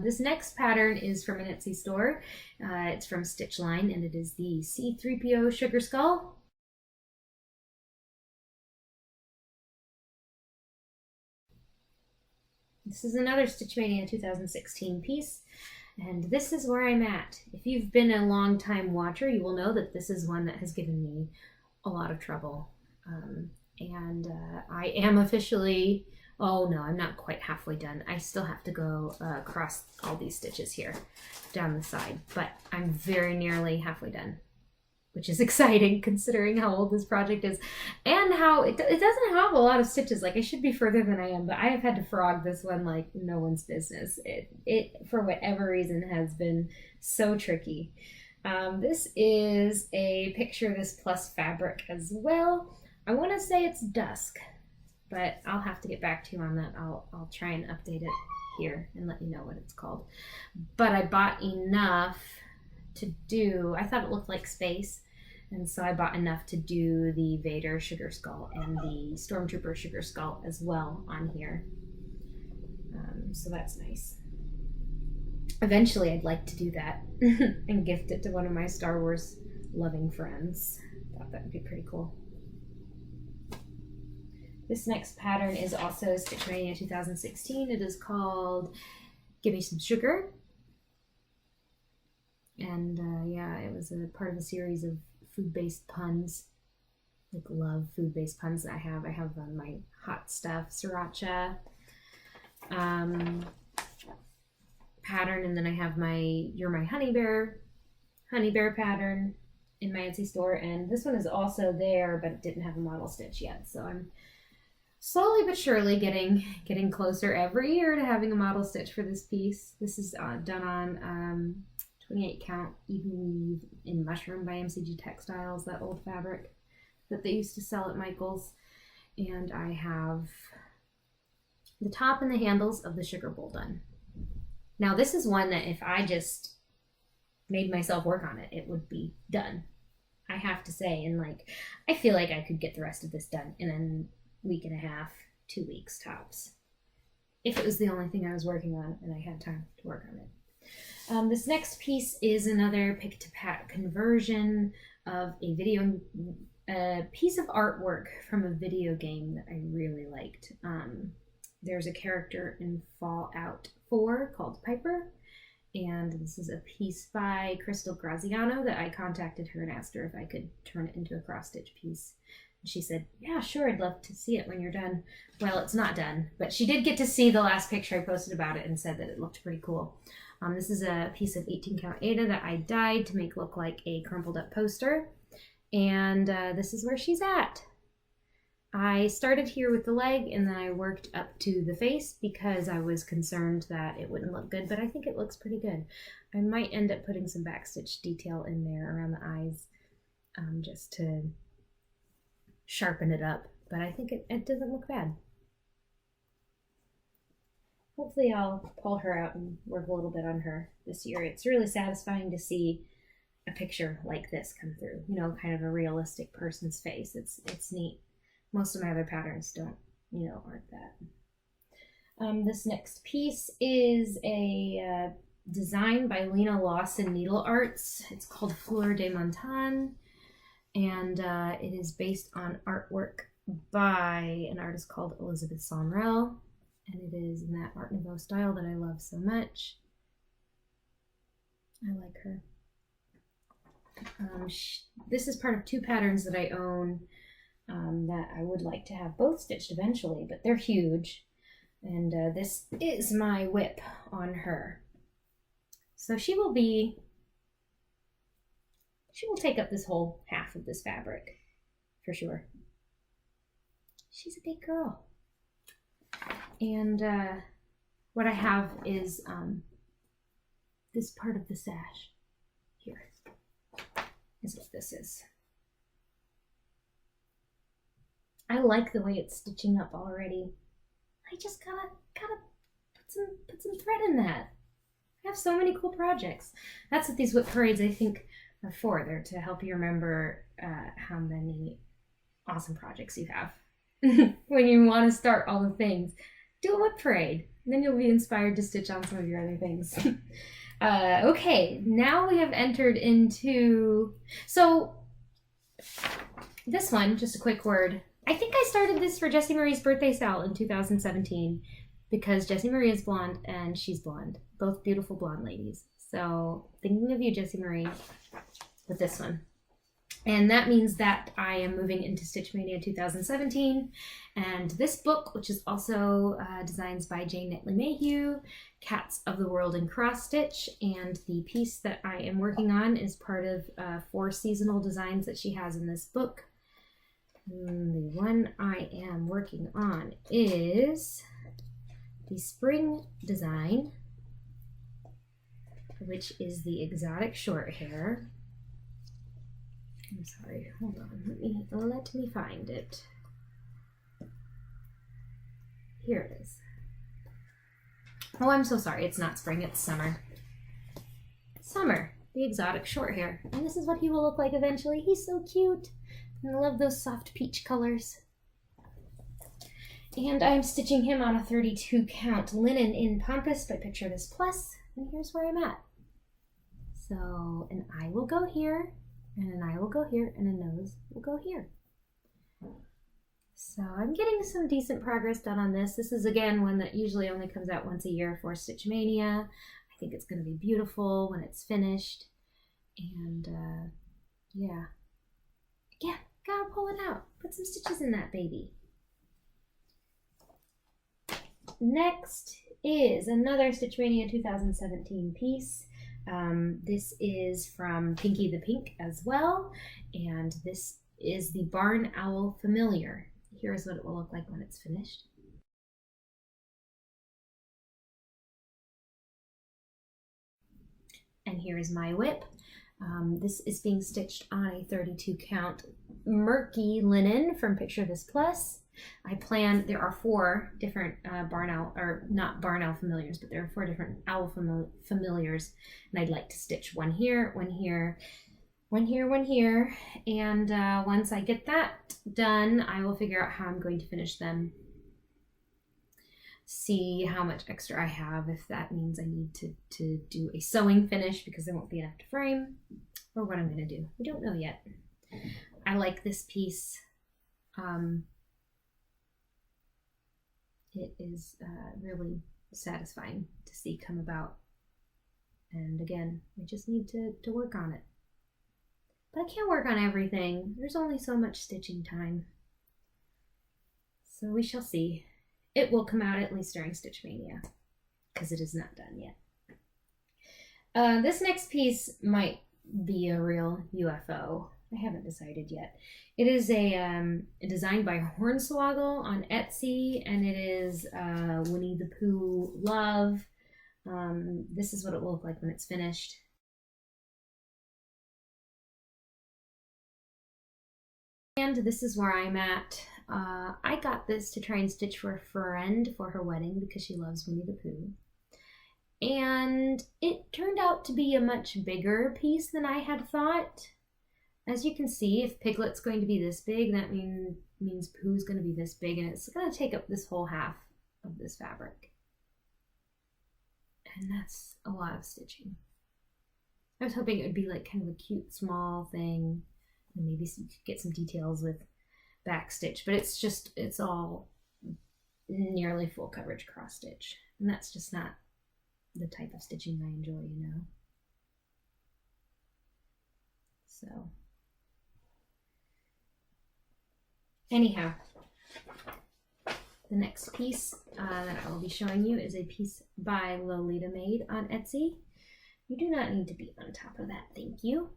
This next pattern is from an Etsy store. It's from StitchLine, and it is the C3PO Sugar Skull. This is another Stitchmania 2016 piece, and this is where I'm at. If you've been a long time watcher, you will know that this is one that has given me a lot of trouble. I am officially, oh no, I'm not quite halfway done. I still have to go across all these stitches here down the side, but I'm very nearly halfway done, which is exciting considering how old this project is and how it doesn't have a lot of stitches. Like, I should be further than I am, but I have had to frog this one like no one's business. It for whatever reason has been so tricky. This is a picture of this plus fabric as well. I want to say it's dusk, but I'll have to get back to you on that. I'll try and update it here and let you know what it's called. But I bought enough to do, I thought it looked like space, and so I bought enough to do the Vader Sugar Skull and the Stormtrooper Sugar Skull as well on here. So that's nice. Eventually I'd like to do that and gift it to one of my Star Wars loving friends. Thought that would be pretty cool. This next pattern is also Stitchmania 2016. It is called Give Me Some Sugar. And yeah, it was a part of a series of food-based puns. Like, love food-based puns that I have. I have my hot stuff, sriracha pattern, and then I have my You're My honey bear pattern in my Etsy store. And this one is also there, but it didn't have a model stitch yet. So I'm slowly but surely getting closer every year to having a model stitch for this piece. This is done on 28 count even weave in mushroom by MCG Textiles, that old fabric that they used to sell at Michael's. And I have the top and the handles of the sugar bowl done. Now this is one that if I just made myself work on it, it would be done, I have to say. And like, I feel like I could get the rest of this done in a week and a half, 2 weeks tops, if it was the only thing I was working on and I had time to work on it. This next piece is another pick-to-pat conversion of a piece of artwork from a video game that I really liked. There's a character in Fallout 4 called Piper, and this is a piece by Crystal Graziano that I contacted her and asked her if I could turn it into a cross-stitch piece. And she said, yeah, sure, I'd love to see it when you're done. Well, it's not done, but she did get to see the last picture I posted about it and said that it looked pretty cool. This is a piece of 18 count Aida that I dyed to make look like a crumpled up poster. And this is where she's at. I started here with the leg and then I worked up to the face because I was concerned that it wouldn't look good, but I think it looks pretty good. I might end up putting some backstitch detail in there around the eyes just to sharpen it up, but I think it doesn't look bad. Hopefully I'll pull her out and work a little bit on her this year. It's really satisfying to see a picture like this come through, you know, kind of a realistic person's face. It's neat. Most of my other patterns don't, you know, aren't that. This next piece is a design by Lena Lawson Needle Arts. It's called Fleur de Montagne, and it is based on artwork by an artist called Elizabeth Sonrel, and it is in that Art Nouveau style that I love so much. I like her. This is part of two patterns that I own that I would like to have both stitched eventually, but they're huge. And this is my WIP on her. So she will take up this whole half of this fabric, for sure. She's a big girl. And what I have is this part of the sash here is what this is. I like the way it's stitching up already. I just gotta put some thread in that. I have so many cool projects. That's what these WIP parades, I think, are for. They're to help you remember how many awesome projects you have. When you want to start all the things, do a WIP parade. And then you'll be inspired to stitch on some of your other things. Okay, now we have entered into... So, this one, just a quick word. I think I started this for Jessie Marie's birthday sale in 2017 because Jessie Marie is blonde and she's blonde. Both beautiful blonde ladies. So, thinking of you, Jessie Marie, with this one. And that means that I am moving into Stitch Mania 2017. And this book, which is also designs by Jane Netley Mayhew, Cats of the World in Cross Stitch. And the piece that I am working on is part of 4 seasonal designs that she has in this book. And the one I am working on is the spring design, which is the exotic Shorthair. I'm sorry, hold on, let me find it. Here it is. Oh, I'm so sorry, it's not spring, it's summer. Summer, the exotic Shorthair. And this is what he will look like eventually. He's so cute. And I love those soft peach colors. And I'm stitching him on a 32 count linen in Pampas by Picture This Plus. And here's where I'm at. So an eye will go here, and an eye will go here, and a nose will go here. So I'm getting some decent progress done on this. This is, again, one that usually only comes out once a year for Stitch Mania. I think it's going to be beautiful when it's finished. And, yeah, gotta pull it out. Put some stitches in that baby. Next is another Stitch Mania 2017 piece. This is from Pinky the Pink as well, and this is the Barn Owl Familiar. Here's what it will look like when it's finished. And here is my WIP. This is being stitched on a 32 count murky linen from Picture This Plus. There are 4 different barn owl, or not barn owl familiars, but there are 4 different owl familiars, and I'd like to stitch one here, one here, one here, one here, and once I get that done, I will figure out how I'm going to finish them. See how much extra I have, if that means I need to do a sewing finish because there won't be enough to frame, or what I'm going to do. We don't know yet. I like this piece. It is really satisfying to see come about. And again, I just need to work on it. But I can't work on everything. There's only so much stitching time. So we shall see. It will come out at least during Stitch Mania, because it is not done yet. This next piece might be a real UFO. I haven't decided yet. It is a designed by Hornswoggle on Etsy, and it is Winnie the Pooh Love. This is what it will look like when it's finished. And this is where I'm at. I got this to try and stitch for a friend for her wedding because she loves Winnie the Pooh. And it turned out to be a much bigger piece than I had thought. As you can see, if Piglet's going to be this big, that means Pooh's going to be this big, and it's going to take up this whole half of this fabric. And that's a lot of stitching. I was hoping it would be like kind of a cute small thing, and maybe you could get some details with back stitch, but it's all nearly full coverage cross stitch, and that's just not the type of stitching I enjoy, you know. So anyhow, the next piece that I will be showing you is a piece by Lolitamade on Etsy. You do not need to be on top of that, thank you.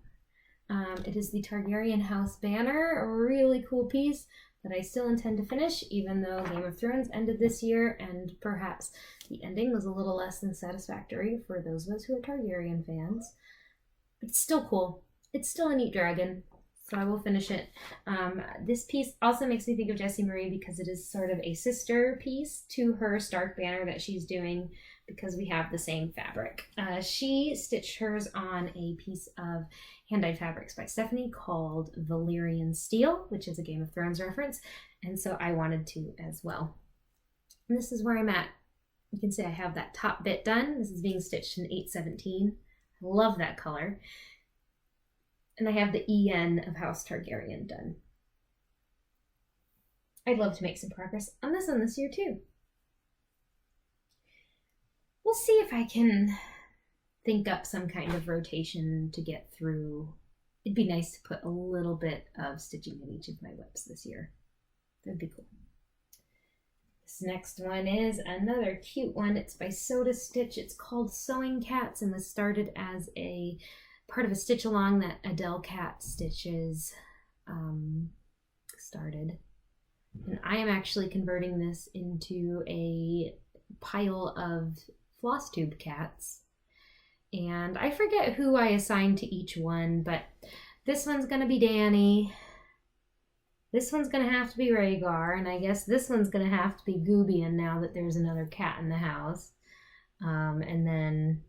It is the Targaryen House banner, a really cool piece. that I still intend to finish, even though Game of Thrones ended this year, and perhaps the ending was a little less than satisfactory for those of us who are Targaryen fans. But it's still cool. It's still a neat dragon, so I will finish it. This piece also makes me think of Jessie Marie because it is sort of a sister piece to her Stark banner that she's doing because we have the same fabric. She stitched hers on a piece of hand-dyed fabrics by Stephanie called Valyrian Steel, which is a Game of Thrones reference, and so I wanted to as well. And this is where I'm at. You can see I have that top bit done. This is being stitched in 817. I love that color. And I have the EN of House Targaryen done. I'd love to make some progress on this one this year too. We'll see if I can think up some kind of rotation to get through. It'd be nice to put a little bit of stitching in each of my WIPs this year. That'd be cool. This next one is another cute one. It's by SodaStitch. It's called Sewing Cats and was started as a part of a stitch along that Adele Cat Stitches started. And I am actually converting this into a pile of Flosstube cats. And I forget who I assigned to each one, but this one's going to be Danny. This one's going to have to be Rhaegar, and I guess this one's going to have to be Goobian now that there's another cat in the house. And then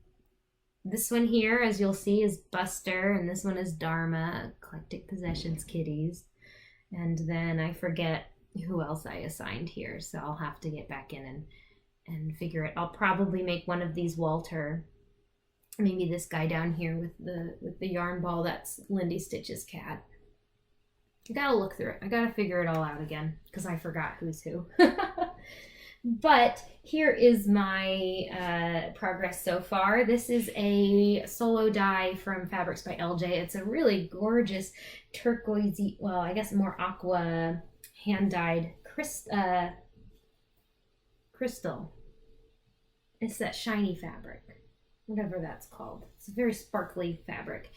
this one here, as you'll see, is Buster, and this one is Dharma, Eclectic Possessions Kitties. And then I forget who else I assigned here, so I'll have to get back in and figure it. I'll probably make one of these Walter. Maybe this guy down here with the yarn ball, that's Lindy Stitch's cat. I gotta look through it. I gotta figure it all out again because I forgot who's who. But here is my progress so far. This is a solo dye from Fabrics by LJ. It's a really gorgeous turquoisey, well, I guess more aqua hand-dyed crystal. It's that shiny fabric, whatever that's called. It's a very sparkly fabric.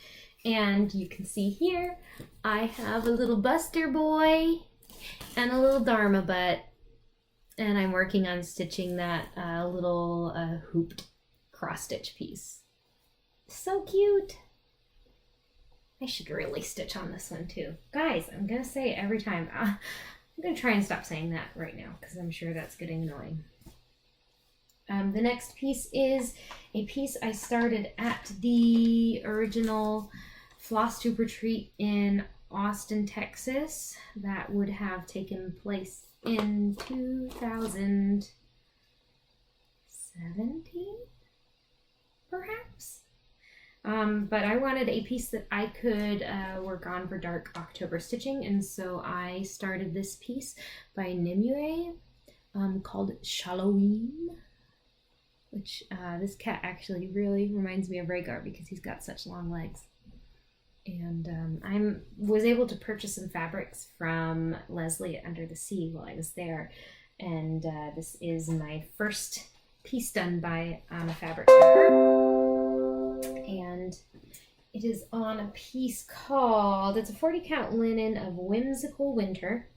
And you can see here, I have a little Buster boy and a little Dharma butt. And I'm working on stitching that little hooped cross stitch piece. So cute. I should really stitch on this one too. Guys, I'm gonna say it every time. I'm gonna try and stop saying that right now because I'm sure that's getting annoying. The next piece is a piece I started at the original Flosstube retreat in Austin, Texas. That would have taken place in 2017, perhaps. But I wanted a piece that I could work on for dark October stitching, and so I started this piece by Nimue called Shalloween, which this cat actually really reminds me of Rhaegar because he's got such long legs. And I was able to purchase some fabrics from Leslie at Under the Sea while I was there. And this is my first piece done by a fabric shopper. And it is on a piece called, it's a 40 count linen of Whimsical Winter.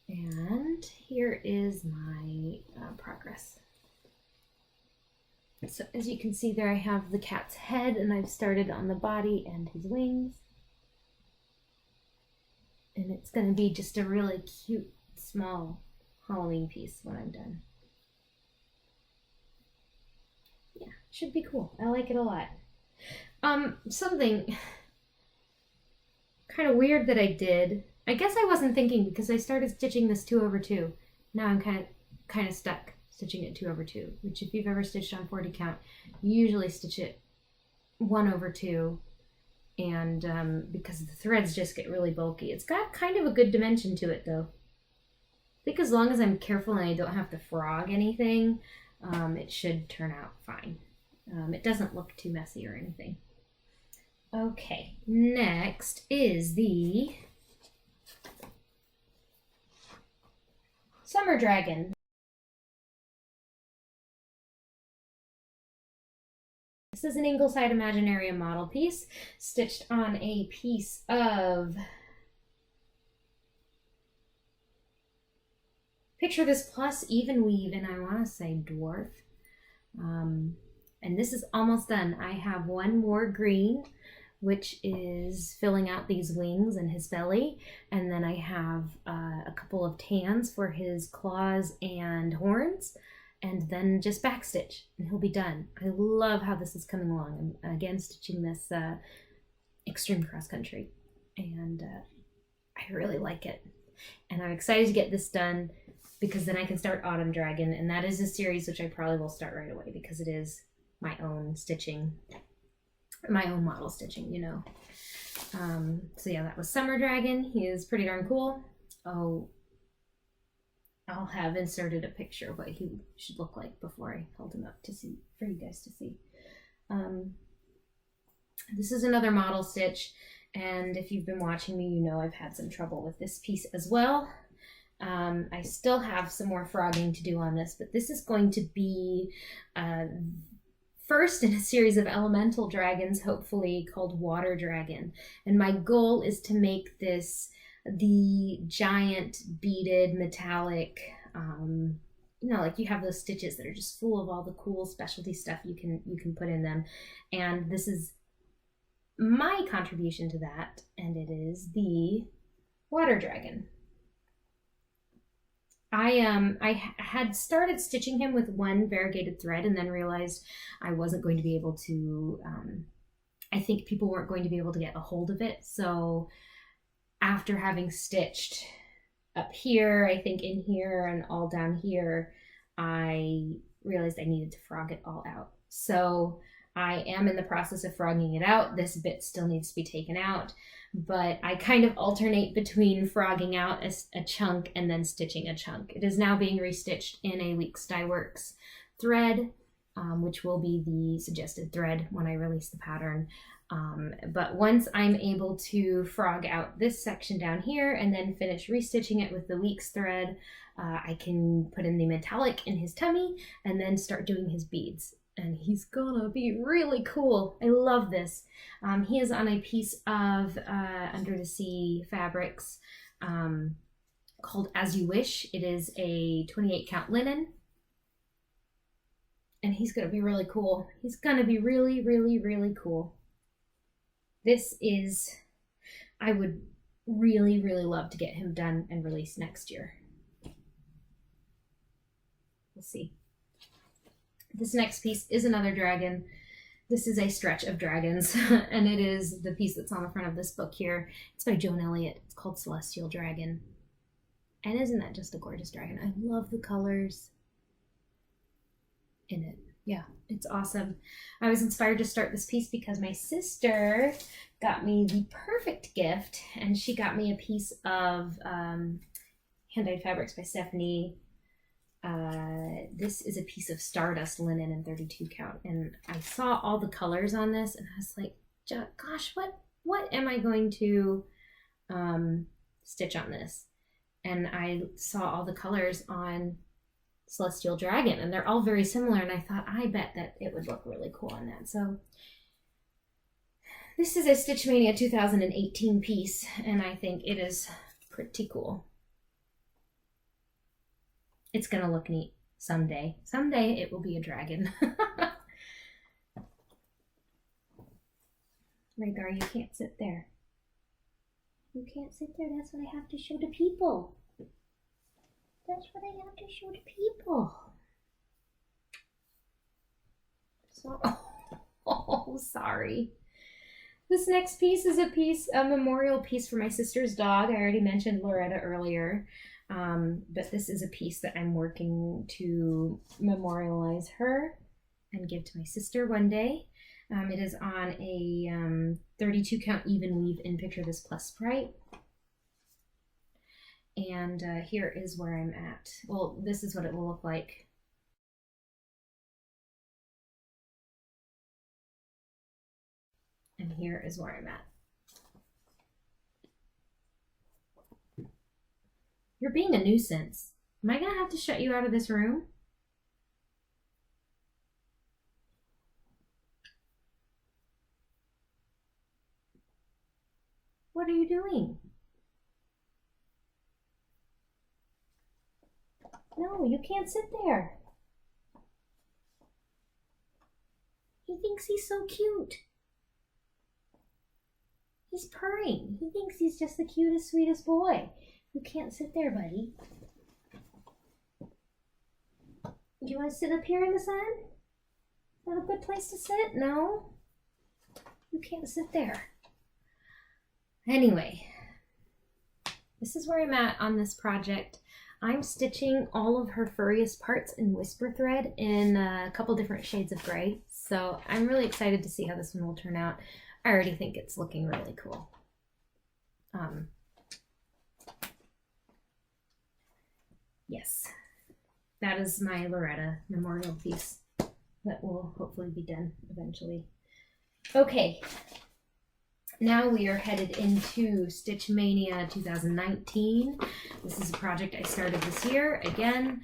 And here is my progress. So as you can see there, I have the cat's head and I've started on the body and his wings. And it's going to be just a really cute, small Halloween piece when I'm done. Yeah, should be cool. I like it a lot. Something kind of weird that I did. I guess I wasn't thinking because I started stitching this 2/2. Now I'm kind of stuck stitching it 2/2, which if you've ever stitched on 40 count, you usually stitch it 1/2, and because the threads just get really bulky. It's got kind of a good dimension to it though. I think as long as I'm careful and I don't have to frog anything, it should turn out fine. It doesn't look too messy or anything. Okay, next is the Summer Dragon. This is an Ingleside Imaginarium model piece stitched on a piece of Picture this plus even weave, and I want to say dwarf. And this is almost done. I have one more green, which is filling out these wings and his belly. And then I have a couple of tans for his claws and horns, and then just backstitch, and he'll be done. I love how this is coming along. I'm again stitching this extreme cross country, and I really like it. And I'm excited to get this done because then I can start Autumn Dragon, and that is a series which I probably will start right away because it is my own stitching, my own model stitching, you know. So yeah, that was Summer Dragon. He is pretty darn cool. Oh, I'll have inserted a picture of what he should look like before I hold him up to see, for you guys to see. This is another model stitch, and if you've been watching me, you know I've had some trouble with this piece as well. I still have some more frogging to do on this, but this is going to be first in a series of elemental dragons, hopefully, called Water Dragon. And my goal is to make this the giant beaded metallic, you know, like you have those stitches that are just full of all the cool specialty stuff you can put in them. And this is my contribution to that, and it is the Water Dragon. I had started stitching him with one variegated thread and then realized I wasn't going to be able to, I think people weren't going to be able to get a hold of it. So after having stitched up here, I think in here and all down here, I realized I needed to frog it all out. So I am in the process of frogging it out. This bit still needs to be taken out, but I kind of alternate between frogging out a chunk and then stitching a chunk. It is now being restitched in a Weeks Dye Works thread, which will be the suggested thread when I release the pattern. But once I'm able to frog out this section down here and then finish restitching it with the Weeks thread, I can put in the metallic in his tummy and then start doing his beads. And he's gonna be really cool. I love this. He is on a piece of Under the Sea fabrics called As You Wish. It is a 28 count linen. And he's gonna be really cool. He's gonna be really, really, really cool. This is, I would really, really love to get him done and released next year. We'll see. This next piece is another dragon. This is a stretch of dragons, and it is the piece that's on the front of this book here. It's by Joan Elliott. It's called Celestial Dragon. And isn't that just a gorgeous dragon? I love the colors in it. Yeah, it's awesome. I was inspired to start this piece because my sister got me the perfect gift, and she got me a piece of Hand-Dyed Fabrics by Stephanie. This is a piece of Stardust linen in 32 count, and I saw all the colors on this, and I was like, gosh, what am I going to stitch on this? And I saw all the colors on Celestial Dragon, and they're all very similar, and I thought, I bet that it would look really cool on that. So this is a Stitch Mania 2018 piece, and I think it is pretty cool. It's gonna look neat someday. Someday it will be a dragon. Rhaegar, you can't sit there. You can't sit there. That's what I have to show to people. That's what I have to show to people. So, oh, sorry. This next piece is a memorial piece for my sister's dog. I already mentioned Loretta earlier. But this is a piece that I'm working to memorialize her and give to my sister one day. It is on a 32 count even weave in Picture This Plus Sprite. And here is where I'm at. Well, this is what it will look like. And here is where I'm at. You're being a nuisance. Am I gonna have to shut you out of this room? What are you doing? No, you can't sit there. He thinks he's so cute. He's purring. He thinks he's just the cutest, sweetest boy. You can't sit there, buddy. Do you want to sit up here in the sun? Is that a good place to sit? No? You can't sit there. Anyway, this is where I'm at on this project. I'm stitching all of her furriest parts in whisper thread in a couple different shades of gray. So I'm really excited to see how this one will turn out. I already think it's looking really cool. Yes, that is my Loretta memorial piece that will hopefully be done eventually. Okay, now we are headed into Stitch Mania 2019. This is a project I started this year, again,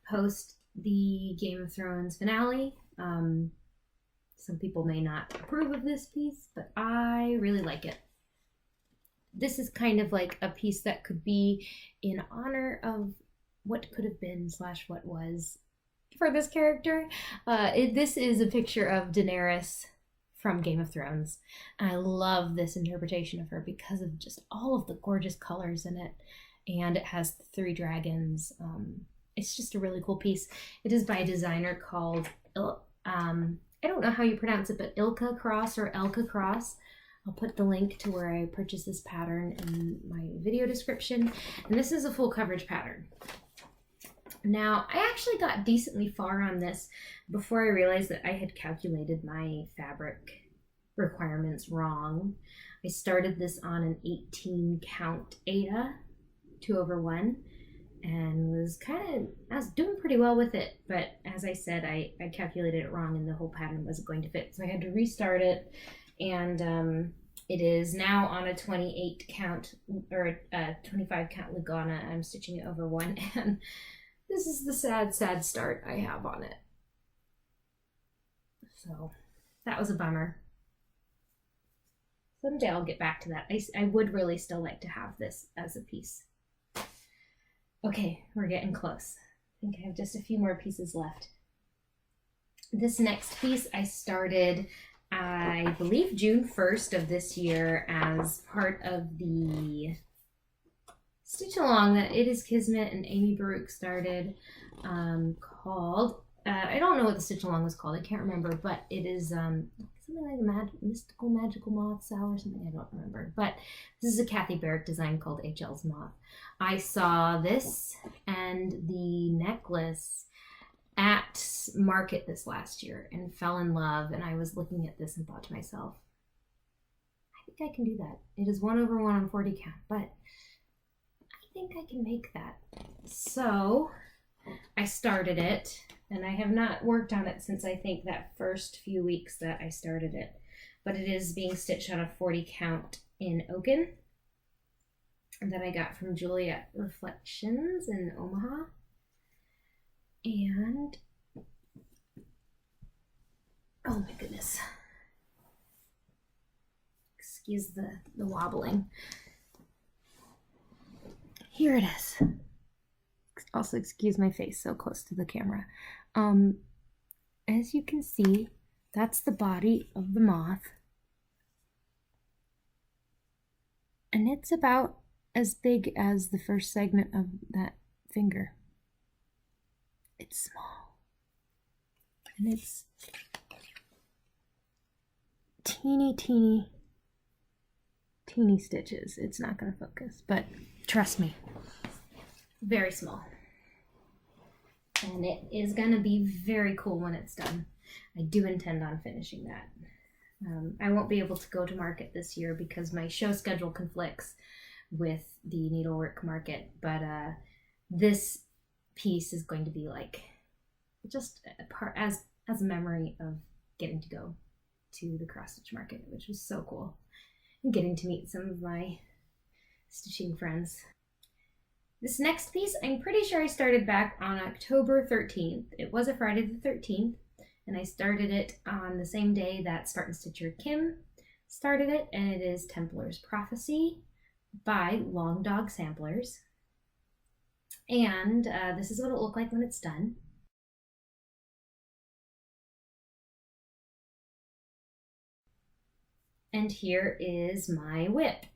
post the Game of Thrones finale. Some people may not approve of this piece, but I really like it. This is kind of like a piece that could be in honor of what could have been / what was for this character. This is a picture of Daenerys from Game of Thrones. I love this interpretation of her because of just all of the gorgeous colors in it. And it has 3 dragons. It's just a really cool piece. It is by a designer called, I don't know how you pronounce it, but Lkacross or Lkacross. I'll put the link to where I purchased this pattern in my video description. And this is a full coverage pattern. Now, I actually got decently far on this before I realized that I had calculated my fabric requirements wrong. I started this on an 18 count Aida 2/1 and I was doing pretty well with it, but as I said, I calculated it wrong and the whole pattern wasn't going to fit, so I had to restart it. And it is now on a 28 count or a 25 count Lugana. I'm stitching it over 1, and this is the sad start I have on it. So that was a bummer. Someday I'll get back to that. I would really still like to have this as a piece. Okay, we're getting close. I think I have just a few more pieces left. This next piece I started, I believe, June 1st of this year as part of the stitch along that It Is Kismet and Amy Baruch started, called, I don't know what the stitch along was called, I can't remember, but it is something like Mystical Magical Moth Sal or something, I don't remember. But this is a Kathy Barrick design called HL's Moth. I saw this and the necklace at market this last year and fell in love, and I was looking at this and thought to myself, I think I can do that. It is 1/1 on 40 count, but I think I can make that. So I started it, and I have not worked on it since I think that first few weeks that I started it, but it is being stitched on a 40 count in Oaken that I got from Juliet Reflections in Omaha. And oh my goodness, excuse the wobbling. Here it is. Also excuse my face so close to the camera. As you can see, that's the body of the moth, and it's about as big as the first segment of that finger. It's small, and it's teeny stitches. It's not going to focus, but trust me, very small. And it is going to be very cool when it's done. I do intend on finishing that. I won't be able to go to market this year because my show schedule conflicts with the needlework market, but this piece is going to be like just a part as a memory of getting to go to the cross stitch market, which was so cool, and getting to meet some of my stitching friends. This next piece, I'm pretty sure I started back on October 13th. It was a Friday the 13th, and I started it on the same day that Spartan Stitcher Kim started it, and it is Templar's Prophecy by Long Dog Samplers. And this is what it'll look like when it's done. And here is my WIP.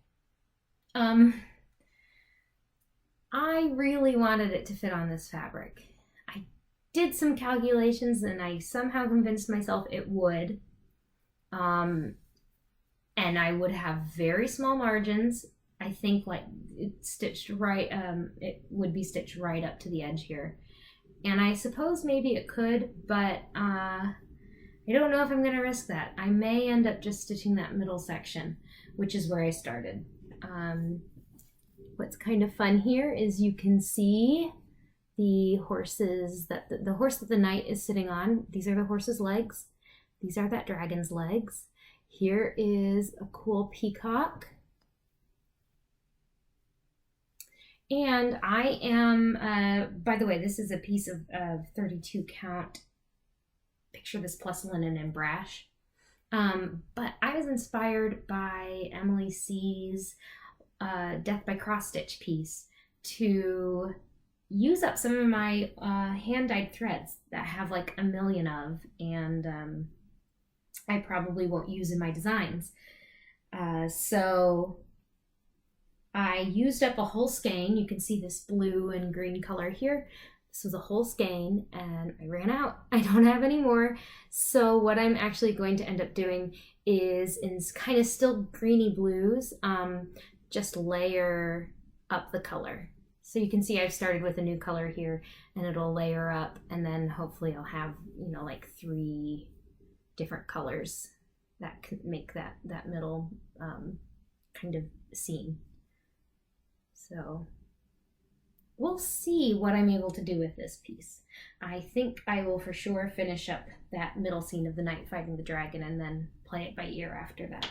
I really wanted it to fit on this fabric. I did some calculations and I somehow convinced myself it would. And I would have very small margins. I think like it's stitched right, it would be stitched right up to the edge here. And I suppose maybe it could, but I don't know if I'm going to risk that. I may end up just stitching that middle section, which is where I started. What's kind of fun here is you can see the horses that the horse that the knight is sitting on. These are the horse's legs. These are that dragon's legs. Here is a cool peacock. And I am, by the way, this is a piece of 32 count. Picture this plus linen and brash. But I was inspired by Emily C's Death by Cross Stitch piece to use up some of my hand-dyed threads that I have like a million of, and I probably won't use in my designs. So I used up a whole skein. You can see this blue and green color here. This was a whole skein and I ran out. I don't have any more. So what I'm actually going to end up doing is in kind of still greeny blues, just layer up the color. So you can see I've started with a new color here and it'll layer up, and then hopefully I'll have, you know, like 3 different colors that can make that middle kind of scene. So we'll see what I'm able to do with this piece. I think I will for sure finish up that middle scene of the knight fighting the dragon and then play it by ear after that.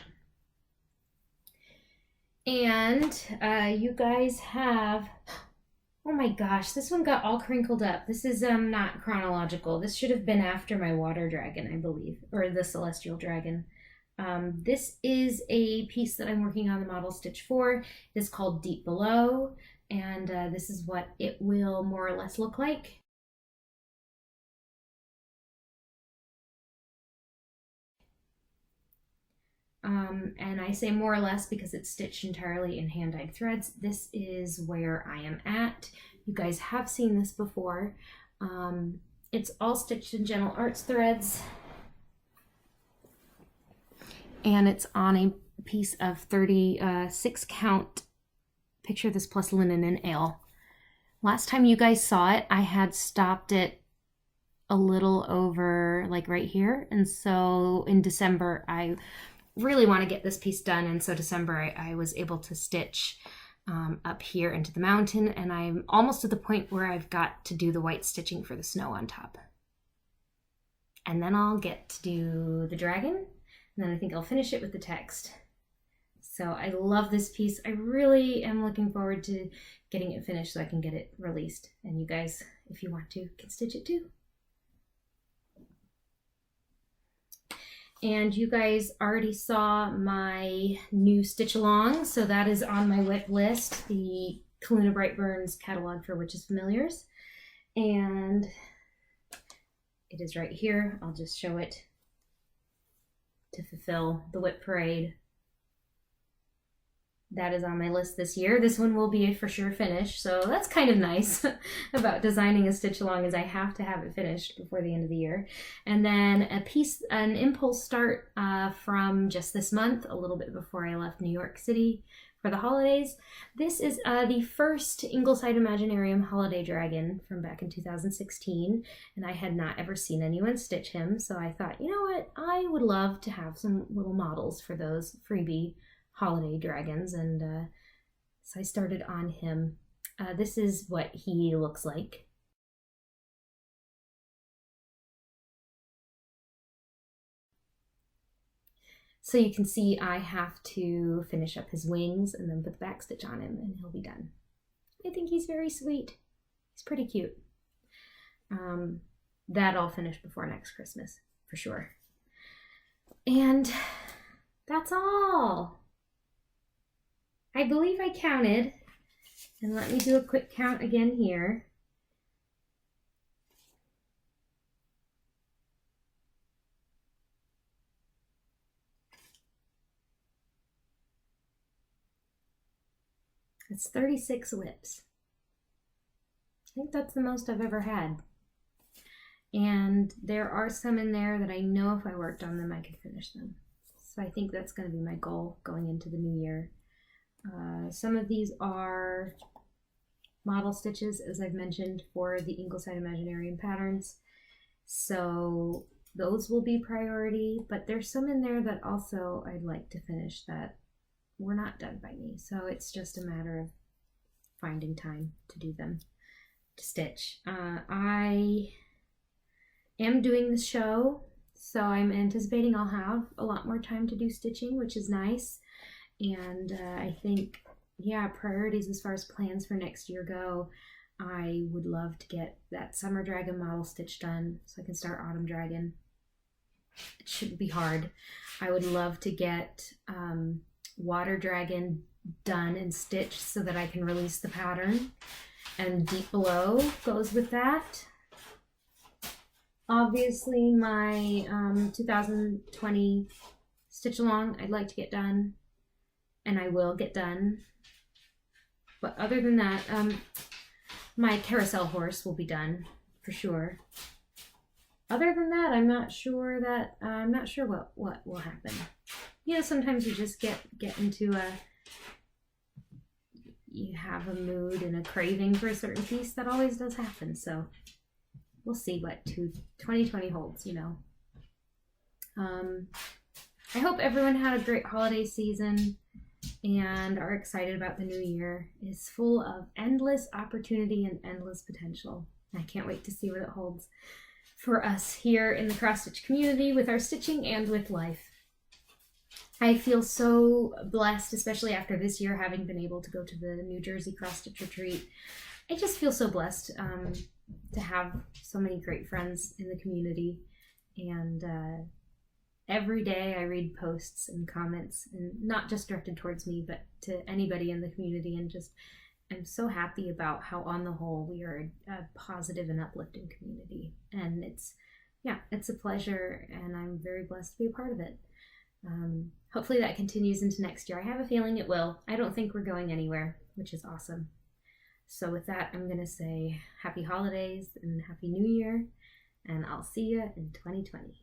And you guys have, oh my gosh, this one got all crinkled up. This is not chronological. This should have been after my water dragon, I believe, or the celestial dragon. This is a piece that I'm working on the model stitch for. It is called Deep Below, and this is what it will more or less look like. And I say more or less because it's stitched entirely in hand-dyed threads. This is where I am at. You guys have seen this before. It's all stitched in Gentle Arts threads. And it's on a piece of 36 count. Picture this plus linen and ale. Last time you guys saw it, I had stopped it a little over like right here. And so in December, I really want to get this piece done, and so December I was able to stitch up here into the mountain, and I'm almost at the point where I've got to do the white stitching for the snow on top. And then I'll get to do the dragon, and then I think I'll finish it with the text. So I love this piece. I really am looking forward to getting it finished so I can get it released, and you guys, if you want to, can stitch it too. And you guys already saw my new stitch along, so that is on my WIP list, the Calluna Blackburn's catalog for Witches Familiars. And it is right here. I'll just show it to fulfill the WIP Parade. That is on my list this year. This one will be a for sure finish, so that's kind of nice about designing a stitch along, is I have to have it finished before the end of the year. And then a piece, an impulse start from just this month, a little bit before I left New York City for the holidays. This is the first Ingleside Imaginarium holiday dragon from back in 2016, and I had not ever seen anyone stitch him, so I thought, you know what, I would love to have some little models for those freebie holiday dragons, and so I started on him. This is what he looks like. So you can see I have to finish up his wings and then put the back stitch on him and he'll be done. I think he's very sweet. He's pretty cute. That I'll finish before next Christmas for sure. And that's all. I believe I counted And let me do a quick count again here. It's 36 WIPs. I think that's the most I've ever had. And there are some in there that I know if I worked on them, I could finish them. So I think that's going to be my goal going into the new year. Some of these are model stitches, as I've mentioned, for the Ingleside Imaginarium patterns. So those will be priority, but there's some in there that also I'd like to finish that were not done by me. So it's just a matter of finding time to do them, to stitch. I am doing the show, so I'm anticipating I'll have a lot more time to do stitching, which is nice. And I think, yeah, priorities as far as plans for next year go, I would love to get that Summer Dragon model stitch done so I can start Autumn Dragon. It shouldn't be hard. I would love to get Water Dragon done and stitched so that I can release the pattern. And Deep Below goes with that. Obviously, my 2020 stitch along I'd like to get done, and I will get done. But other than that, my Carousel horse will be done for sure. Other than that, I'm not sure what will happen. You know, sometimes you just get into you have a mood and a craving for a certain piece. That always does happen. So we'll see what 2020 holds, you know. I hope everyone had a great holiday season and are excited about the new year. It's full of endless opportunity and endless potential. I can't wait to see what it holds for us here in the cross stitch community with our stitching and with life. I feel so blessed, especially after this year, having been able to go to the New Jersey cross stitch retreat. I just feel so blessed to have so many great friends in the community. And every day I read posts and comments, and not just directed towards me, but to anybody in the community, and just I'm so happy about how on the whole we are a positive and uplifting community. And it's a pleasure, and I'm very blessed to be a part of it. Hopefully that continues into next year. I have a feeling it will. I don't think we're going anywhere, which is awesome. So with that, I'm going to say happy holidays and happy new year, and I'll see you in 2020.